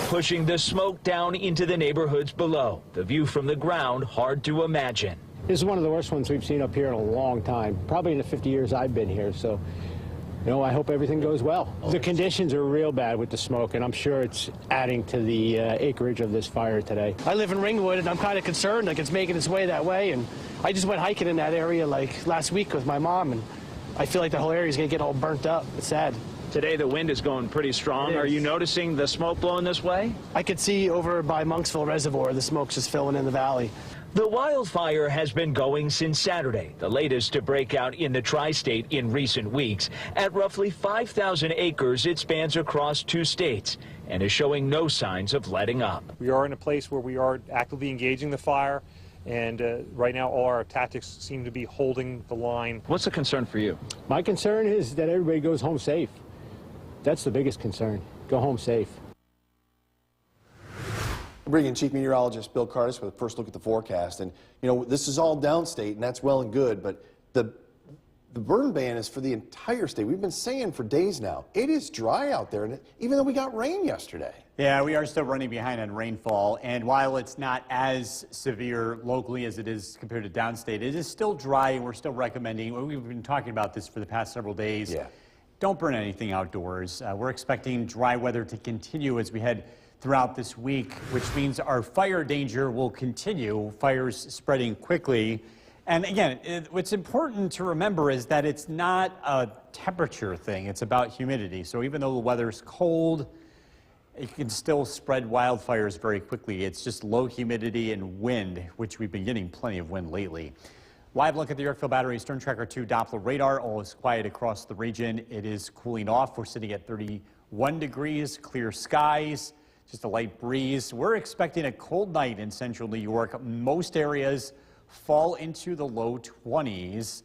pushing the smoke down into the neighborhoods below. The view from the ground hard to imagine. This is one of the worst ones we've seen up here in a long time, probably in the 50 years I've been here. So, you know, I hope everything goes well. The conditions are real bad with the smoke, and I'm sure it's adding to the acreage of this fire today. I live in Ringwood, and I'm kind of concerned like it's making its way that way. And I just went hiking in that area like last week with my mom, and I feel like the whole area is going to get all burnt up. It's sad. Today the wind is going pretty strong. Are you noticing the smoke blowing this way? I could see over by Monksville Reservoir, the smoke's just filling in the valley. The wildfire has been going since Saturday, the latest to break out in the tri-state in recent weeks. At roughly 5,000 acres, it spans across 2 states and is showing no signs of letting up. We are in a place where we are actively engaging the fire, and right now all our tactics seem to be holding the line. What's the concern for you? My concern is that everybody goes home safe. That's the biggest concern. Go home safe. Bring in Chief Meteorologist Bill Curtis with a first look at the forecast. And, you know, this is all downstate, and that's well and good, but the burn ban is for the entire state. We've been saying for days now, it is dry out there, and even though we got rain yesterday. Yeah, we are still running behind on rainfall, and while it's not as severe locally as it is compared to downstate, it is still dry, and we're still recommending, we've been talking about this for the past several days. Yeah. Don't burn anything outdoors. We're expecting dry weather to continue as we head throughout this week, which means our fire danger will continue, fires spreading quickly. And again, what's important to remember is that it's not a temperature thing, it's about humidity. So even though the weather's cold, it can still spread wildfires very quickly. It's just low humidity and wind, which we've been getting plenty of wind lately. Live look at the Yorkville Battery Storm Tracker 2 Doppler radar. All is quiet across the region. It is cooling off. We're sitting at 31 degrees, clear skies, just a light breeze. We're expecting a cold night in central New York. Most areas fall into the low 20s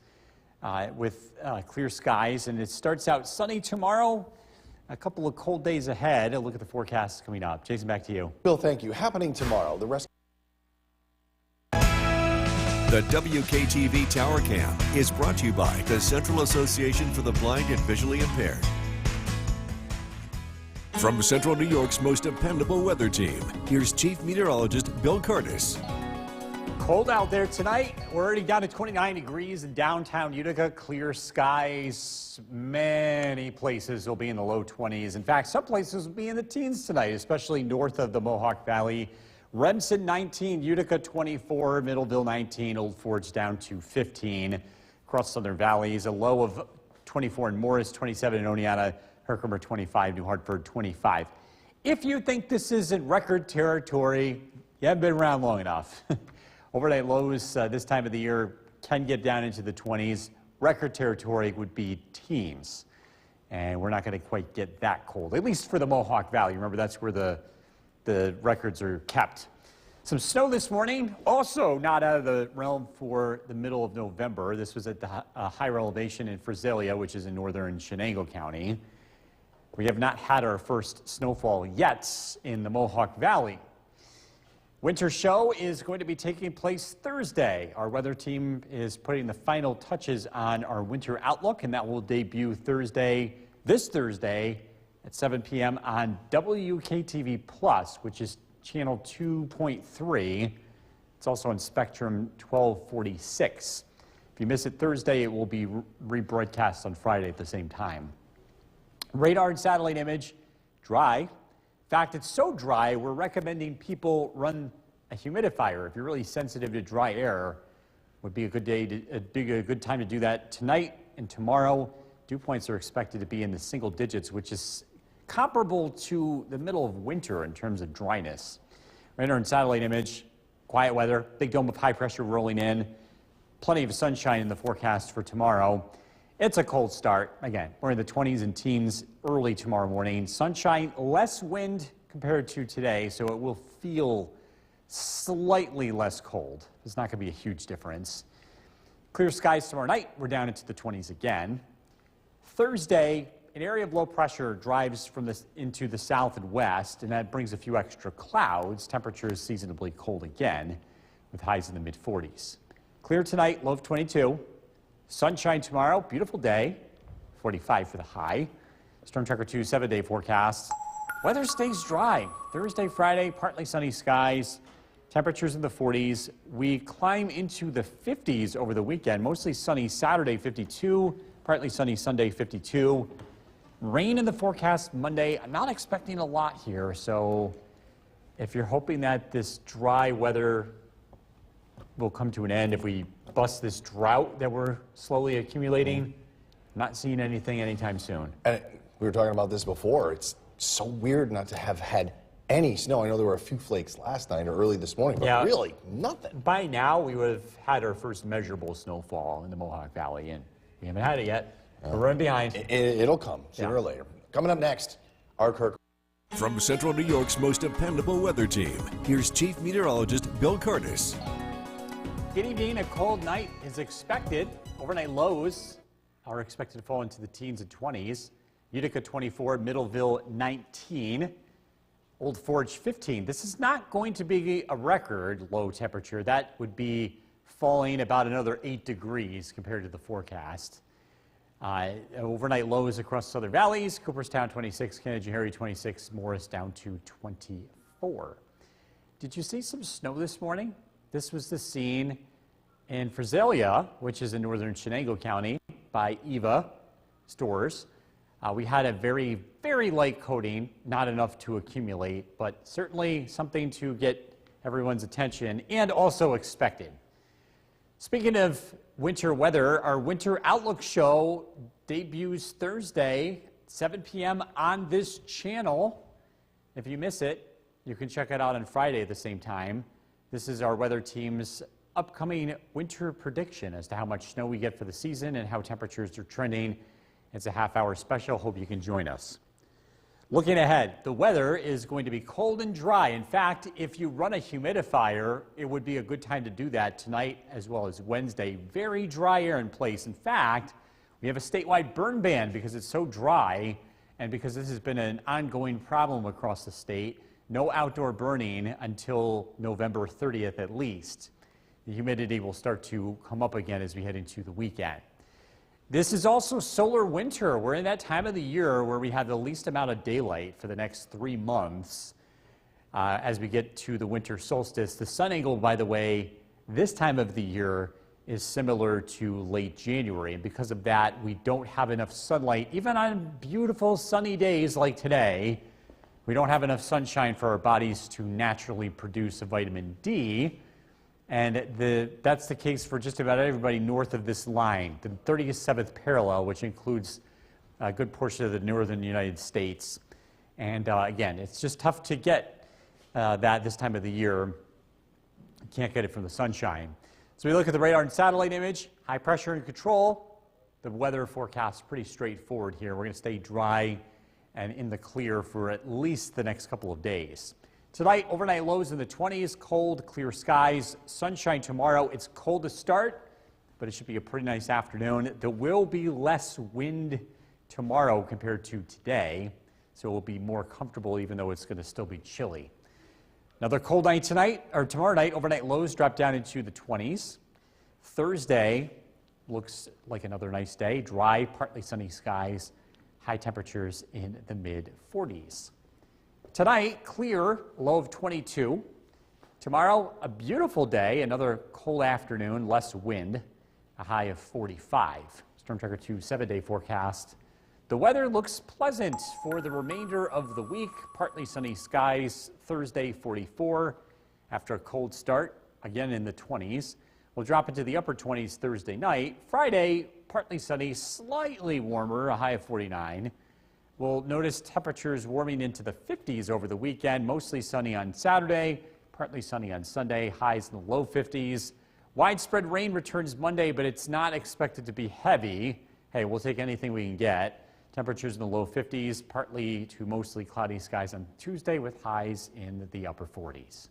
with clear skies, and it starts out sunny tomorrow. A couple of cold days ahead. A look at the forecast coming up. Jason, back to you. Bill, thank you. Happening tomorrow, the rest. The WKTV Tower Cam is brought to you by the Central Association for the Blind and Visually Impaired. From Central New York's most dependable weather team, here's Chief Meteorologist Bill Curtis. Cold out there tonight. We're already down to 29 degrees in downtown Utica. Clear skies. Many places will be in the low 20s. In fact, some places will be in the teens tonight, especially north of the Mohawk Valley. Remsen 19, Utica 24, Middleville 19, Old Forge down to 15. Across Southern Valleys, a low of 24 in Morris, 27 in Oneonta, Herkimer 25, New Hartford 25. If you think this isn't record territory, you haven't been around long enough. Overnight lows this time of the year can get down into the 20s. Record territory would be teens. And we're not going to quite get that cold, at least for the Mohawk Valley. Remember, that's where the records are kept. Some snow this morning, also not out of the realm for the middle of November. This was at the higher elevation in Frisalia, which is in northern Chenango County. We have not had our first snowfall yet in the Mohawk Valley. Winter show is going to be taking place Thursday. Our weather team is putting the final touches on our winter outlook, and that will debut this Thursday, at 7 p.m. on WKTV Plus, which is channel 2.3. It's also on Spectrum 1246. If you miss it Thursday, it will be rebroadcast on Friday at the same time. Radar and satellite image, dry. In fact, it's so dry, we're recommending people run a humidifier. If you're really sensitive to dry air, would be a good time to do that tonight and tomorrow. Dew points are expected to be in the single digits, which is comparable to the middle of winter in terms of dryness. Radar and satellite image, quiet weather, big dome of high pressure rolling in, plenty of sunshine in the forecast for tomorrow. It's a cold start. Again, we're in the 20s and teens early tomorrow morning. Sunshine, less wind compared to today, so it will feel slightly less cold. It's not going to be a huge difference. Clear skies tomorrow night. We're down into the 20s again. Thursday, an area of low pressure drives from this into the south and west, and that brings a few extra clouds. Temperatures seasonably cold again, with highs in the mid-40s. Clear tonight, low of 22. Sunshine tomorrow, beautiful day, 45 for the high. Storm Tracker 2 7-day forecast. Weather stays dry. Thursday, Friday, partly sunny skies. Temperatures in the 40s. We climb into the 50s over the weekend. Mostly sunny Saturday, 52. Partly sunny Sunday, 52. Rain in the forecast Monday. I'm not expecting a lot here, so if you're hoping that this dry weather will come to an end, if we bust this drought that we're slowly accumulating, not seeing anything anytime soon. And we were talking about this before. It's so weird not to have had any snow. I know there were a few flakes last night or early this morning, but really nothing. By now, we would have had our first measurable snowfall in the Mohawk Valley, and we haven't had it yet. We're running behind. It'll come sooner or later. Coming up next, our Kirk. From Central New York's most dependable weather team, here's Chief Meteorologist Bill Curtis. Good evening. A cold night is expected. Overnight lows are expected to fall into the teens and 20s. Utica 24, Middleville 19, Old Forge 15. This is not going to be a record low temperature. That would be falling about another 8 degrees compared to the forecast. Overnight lows across Southern Valleys, Cooperstown 26, Canajoharie 26, Morris down to 24. Did you see some snow this morning? This was the scene in Fresalia, which is in northern Chenango County, by Eva stores. We had a very, very light coating, not enough to accumulate, but certainly something to get everyone's attention and also expected. Speaking of winter weather, our Winter Outlook show debuts Thursday, 7 p.m. on this channel. If you miss it, you can check it out on Friday at the same time. This is our weather team's upcoming winter prediction as to how much snow we get for the season and how temperatures are trending. It's a half-hour special. Hope you can join us. Looking ahead, the weather is going to be cold and dry. In fact, if you run a humidifier, it would be a good time to do that tonight as well as Wednesday. Very dry air in place. In fact, we have a statewide burn ban because it's so dry and because this has been an ongoing problem across the state. No outdoor burning until November 30th at least. The humidity will start to come up again as we head into the weekend. This is also solar winter. We're in that time of the year where we have the least amount of daylight for the next 3 months as we get to the winter solstice. The sun angle, by the way, this time of the year is similar to late January. And because of that, we don't have enough sunlight. Even on beautiful sunny days like today, we don't have enough sunshine for our bodies to naturally produce a vitamin D. And that's the case for just about everybody north of this line, the 37th parallel, which includes a good portion of the northern United States. And again, it's just tough to get that this time of the year. You can't get it from the sunshine. So we look at the radar and satellite image, high pressure and control. The weather forecast is pretty straightforward here. We're going to stay dry and in the clear for at least the next couple of days. Tonight, overnight lows in the 20s, cold, clear skies, sunshine tomorrow. It's cold to start, but it should be a pretty nice afternoon. There will be less wind tomorrow compared to today, so it will be more comfortable even though it's going to still be chilly. Another cold night tonight, or tomorrow night, overnight lows drop down into the 20s. Thursday looks like another nice day, dry, partly sunny skies, high temperatures in the mid-40s. Tonight, clear, low of 22. Tomorrow, a beautiful day, another cold afternoon, less wind, a high of 45. Storm Tracker 2 7-day forecast. The weather looks pleasant for the remainder of the week. Partly sunny skies, Thursday 44. After a cold start, again in the 20s. We'll drop into the upper 20s Thursday night. Friday, partly sunny, slightly warmer, a high of 49. We'll notice temperatures warming into the 50s over the weekend, mostly sunny on Saturday, partly sunny on Sunday, highs in the low 50s. Widespread rain returns Monday, but it's not expected to be heavy. Hey, we'll take anything we can get. Temperatures in the low 50s, partly to mostly cloudy skies on Tuesday with highs in the upper 40s.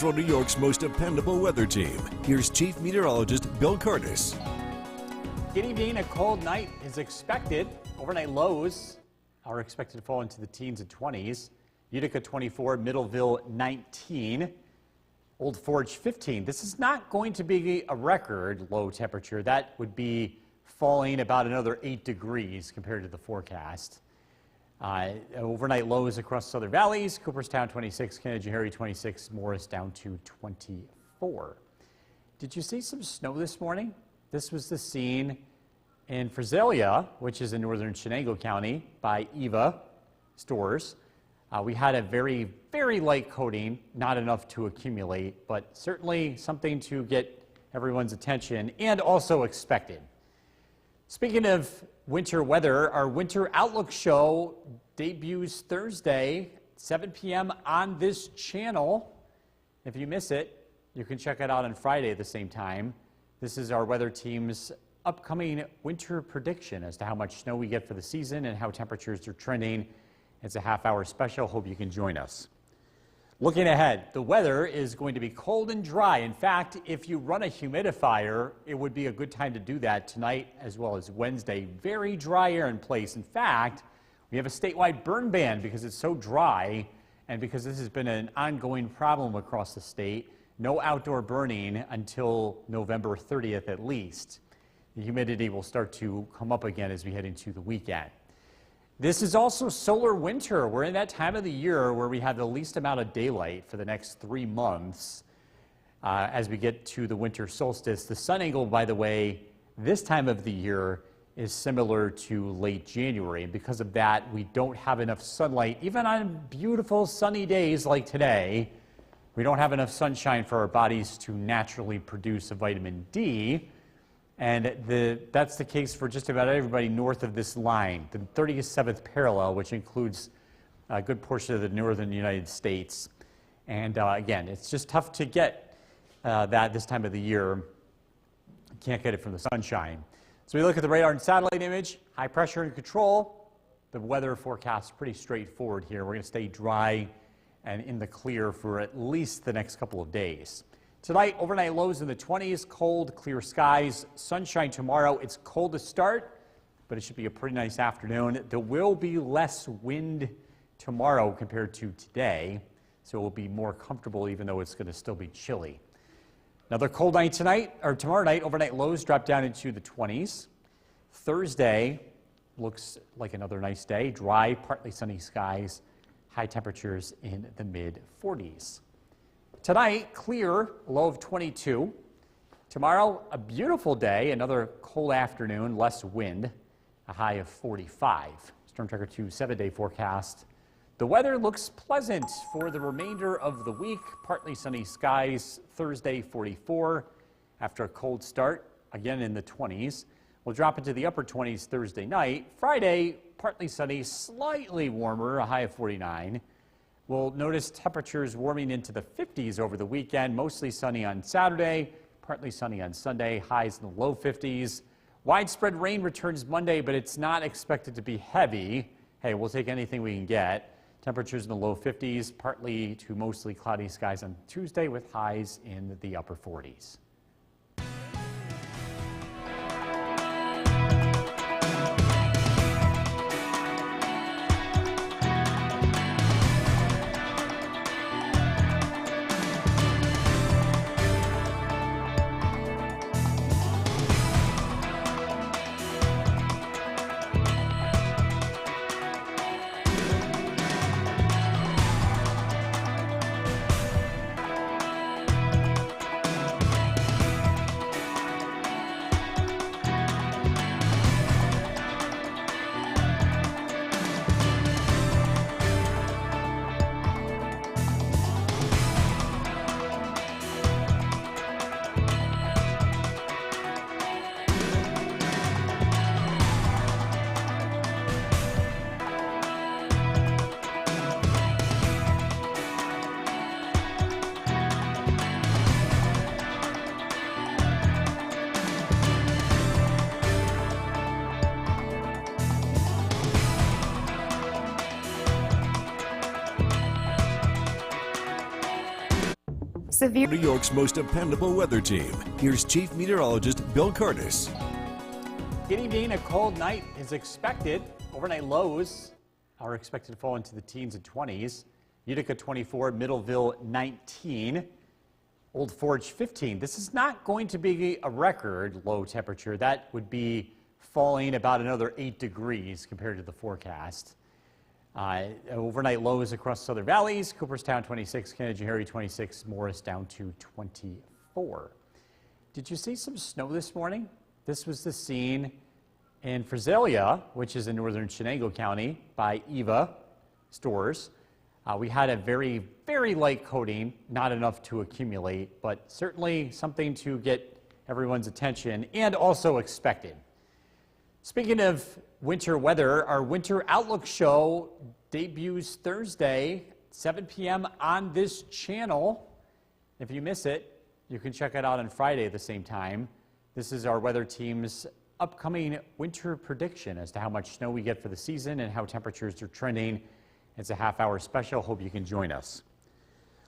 Central New York's most dependable weather team. Here's Chief Meteorologist Bill Curtis. Good evening. A cold night is expected. Overnight lows are expected to fall into the teens and 20s. Utica 24, Middleville 19, Old Forge 15. This is not going to be a record low temperature. That would be falling about another 8 degrees compared to the forecast. Overnight lows across Southern Valleys, Cooperstown 26, Canajoharie 26, Morris down to 24. Did you see some snow this morning? This was the scene in Fresalia, which is in northern Chenango County, by Eva Stores. We had a very, very light coating, not enough to accumulate, but certainly something to get everyone's attention and also expected. Speaking of winter weather, our Winter Outlook show debuts Thursday, 7 p.m. on this channel. If you miss it, you can check it out on Friday at the same time. This is our weather team's upcoming winter prediction as to how much snow we get for the season and how temperatures are trending. It's a half-hour special. Hope you can join us. Looking ahead, the weather is going to be cold and dry. In fact, if you run a humidifier, it would be a good time to do that tonight as well as Wednesday. Very dry air in place. In fact, we have a statewide burn ban because it's so dry and because this has been an ongoing problem across the state. No outdoor burning until November 30th at least. The humidity will start to come up again as we head into the weekend. This is also solar winter. We're in that time of the year where we have the least amount of daylight for the next 3 months as we get to the winter solstice. The sun angle, by the way, this time of the year is similar to late January. And because of that, we don't have enough sunlight. Even on beautiful sunny days like today, we don't have enough sunshine for our bodies to naturally produce a vitamin D. And that's the case for just about everybody north of this line, the 37th parallel, which includes a good portion of the northern United States. And again, it's just tough to get that this time of the year. You can't get it from the sunshine. So we look at the radar and satellite image, high pressure and control. The weather forecast is pretty straightforward here. We're going to stay dry and in the clear for at least the next couple of days. Tonight, overnight lows in the 20s, cold, clear skies, sunshine tomorrow. It's cold to start, but it should be a pretty nice afternoon. There will be less wind tomorrow compared to today, so it will be more comfortable even though it's going to still be chilly. Another cold night tonight, or tomorrow night, overnight lows drop down into the 20s. Thursday looks like another nice day, dry, partly sunny skies, high temperatures in the mid-40s. Tonight, clear, low of 22. Tomorrow, a beautiful day, another cold afternoon, less wind, a high of 45. Storm Tracker 2 7-day forecast. The weather looks pleasant for the remainder of the week. Partly sunny skies, Thursday 44. After a cold start, again in the 20s. We'll drop into the upper 20s Thursday night. Friday, partly sunny, slightly warmer, a high of 49. We'll notice temperatures warming into the 50s over the weekend, mostly sunny on Saturday, partly sunny on Sunday, highs in the low 50s. Widespread rain returns Monday, but it's not expected to be heavy. Hey, we'll take anything we can get. Temperatures in the low 50s, partly to mostly cloudy skies on Tuesday with highs in the upper 40s. New York's most dependable weather team. Here's Chief Meteorologist Bill Curtis. Good evening. A cold night is expected. Overnight lows are expected to fall into the teens and 20s. Utica 24, Middleville 19, Old Forge 15. This is not going to be a record low temperature. That would be falling about another 8 degrees compared to the forecast. Overnight lows across southern valleys, Cooperstown 26, Canajoharie 26, Morris down to 24. Did you see some snow this morning? This was the scene in Fresalia, which is in northern Chenango County by Eva stores. We had a very, very light coating, not enough to accumulate, but certainly something to get everyone's attention and also expected. Speaking of winter weather, our Winter Outlook show debuts Thursday, 7 p.m. on this channel. If you miss it, you can check it out on Friday at the same time. This is our weather team's upcoming winter prediction as to how much snow we get for the season and how temperatures are trending. It's a half-hour special. Hope you can join us.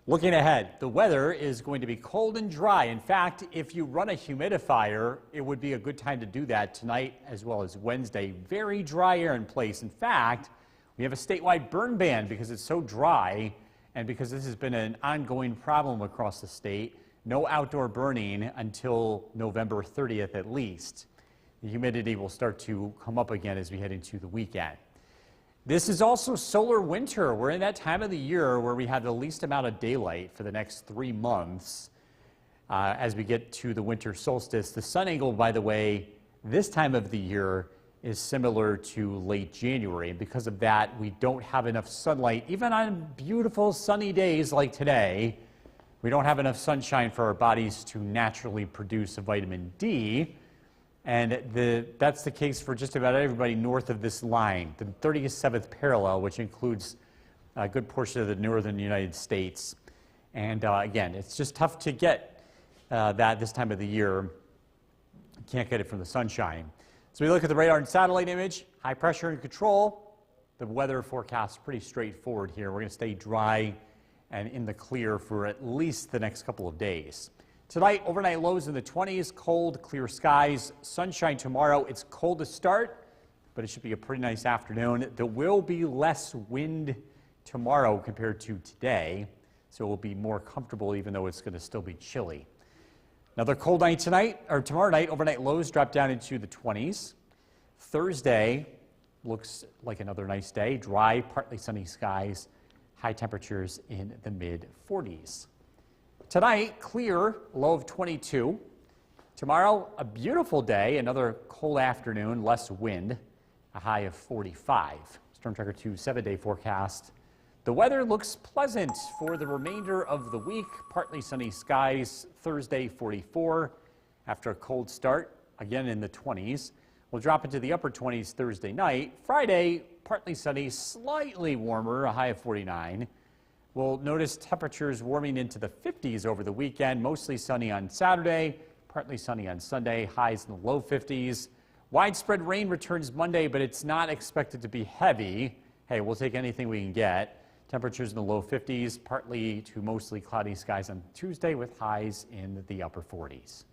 Looking ahead, the weather is going to be cold and dry. In fact, if you run a humidifier, it would be a good time to do that tonight as well as Wednesday. Very dry air in place. In fact, we have a statewide burn ban because it's so dry and because this has been an ongoing problem across the state. No outdoor burning until November 30th at least. The humidity will start to come up again as we head into the weekend. This is also solar winter. We're in that time of the year where we have the least amount of daylight for the next 3 months as we get to the winter solstice. The sun angle, by the way, this time of the year is similar to late January. And because of that, we don't have enough sunlight. Even on beautiful sunny days like today, we don't have enough sunshine for our bodies to naturally produce a vitamin D. And that's the case for just about everybody north of this line, the 37th parallel, which includes a good portion of the northern United States. And again, it's just tough to get that this time of the year. You can't get it from the sunshine. So we look at the radar and satellite image, high pressure and control. The weather forecast is pretty straightforward here. We're going to stay dry and in the clear for at least the next couple of days. Tonight, overnight lows in the 20s, cold, clear skies, sunshine tomorrow. It's cold to start, but it should be a pretty nice afternoon. There will be less wind tomorrow compared to today, so it will be more comfortable even though it's going to still be chilly. Another cold night tonight, or tomorrow night, overnight lows drop down into the 20s. Thursday looks like another nice day, dry, partly sunny skies, high temperatures in the mid-40s. Tonight, clear, low of 22. Tomorrow, a beautiful day, another cold afternoon, less wind, a high of 45. Storm Tracker 2 7-day forecast. The weather looks pleasant for the remainder of the week. Partly sunny skies, Thursday 44. After a cold start, again in the 20s. We'll drop into the upper 20s Thursday night. Friday, partly sunny, slightly warmer, a high of 49. We'll notice temperatures warming into the 50s over the weekend, mostly sunny on Saturday, partly sunny on Sunday, highs in the low 50s. Widespread rain returns Monday, but it's not expected to be heavy. Hey, we'll take anything we can get. Temperatures in the low 50s, partly to mostly cloudy skies on Tuesday with highs in the upper 40s.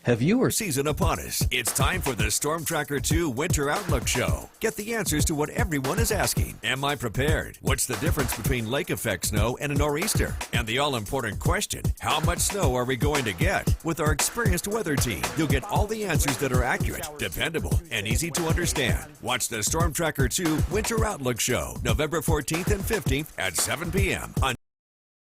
Have you or season upon us? It's time for the Storm Tracker 2 Winter Outlook Show. Get the answers to what everyone is asking. Am I prepared? What's the difference between lake effect snow and a nor'easter? And the all-important question, how much snow are we going to get? With our experienced weather team, you'll get all the answers that are accurate, dependable, and easy to understand. Watch the Storm Tracker 2 Winter Outlook Show, November 14th and 15th at 7 p.m. on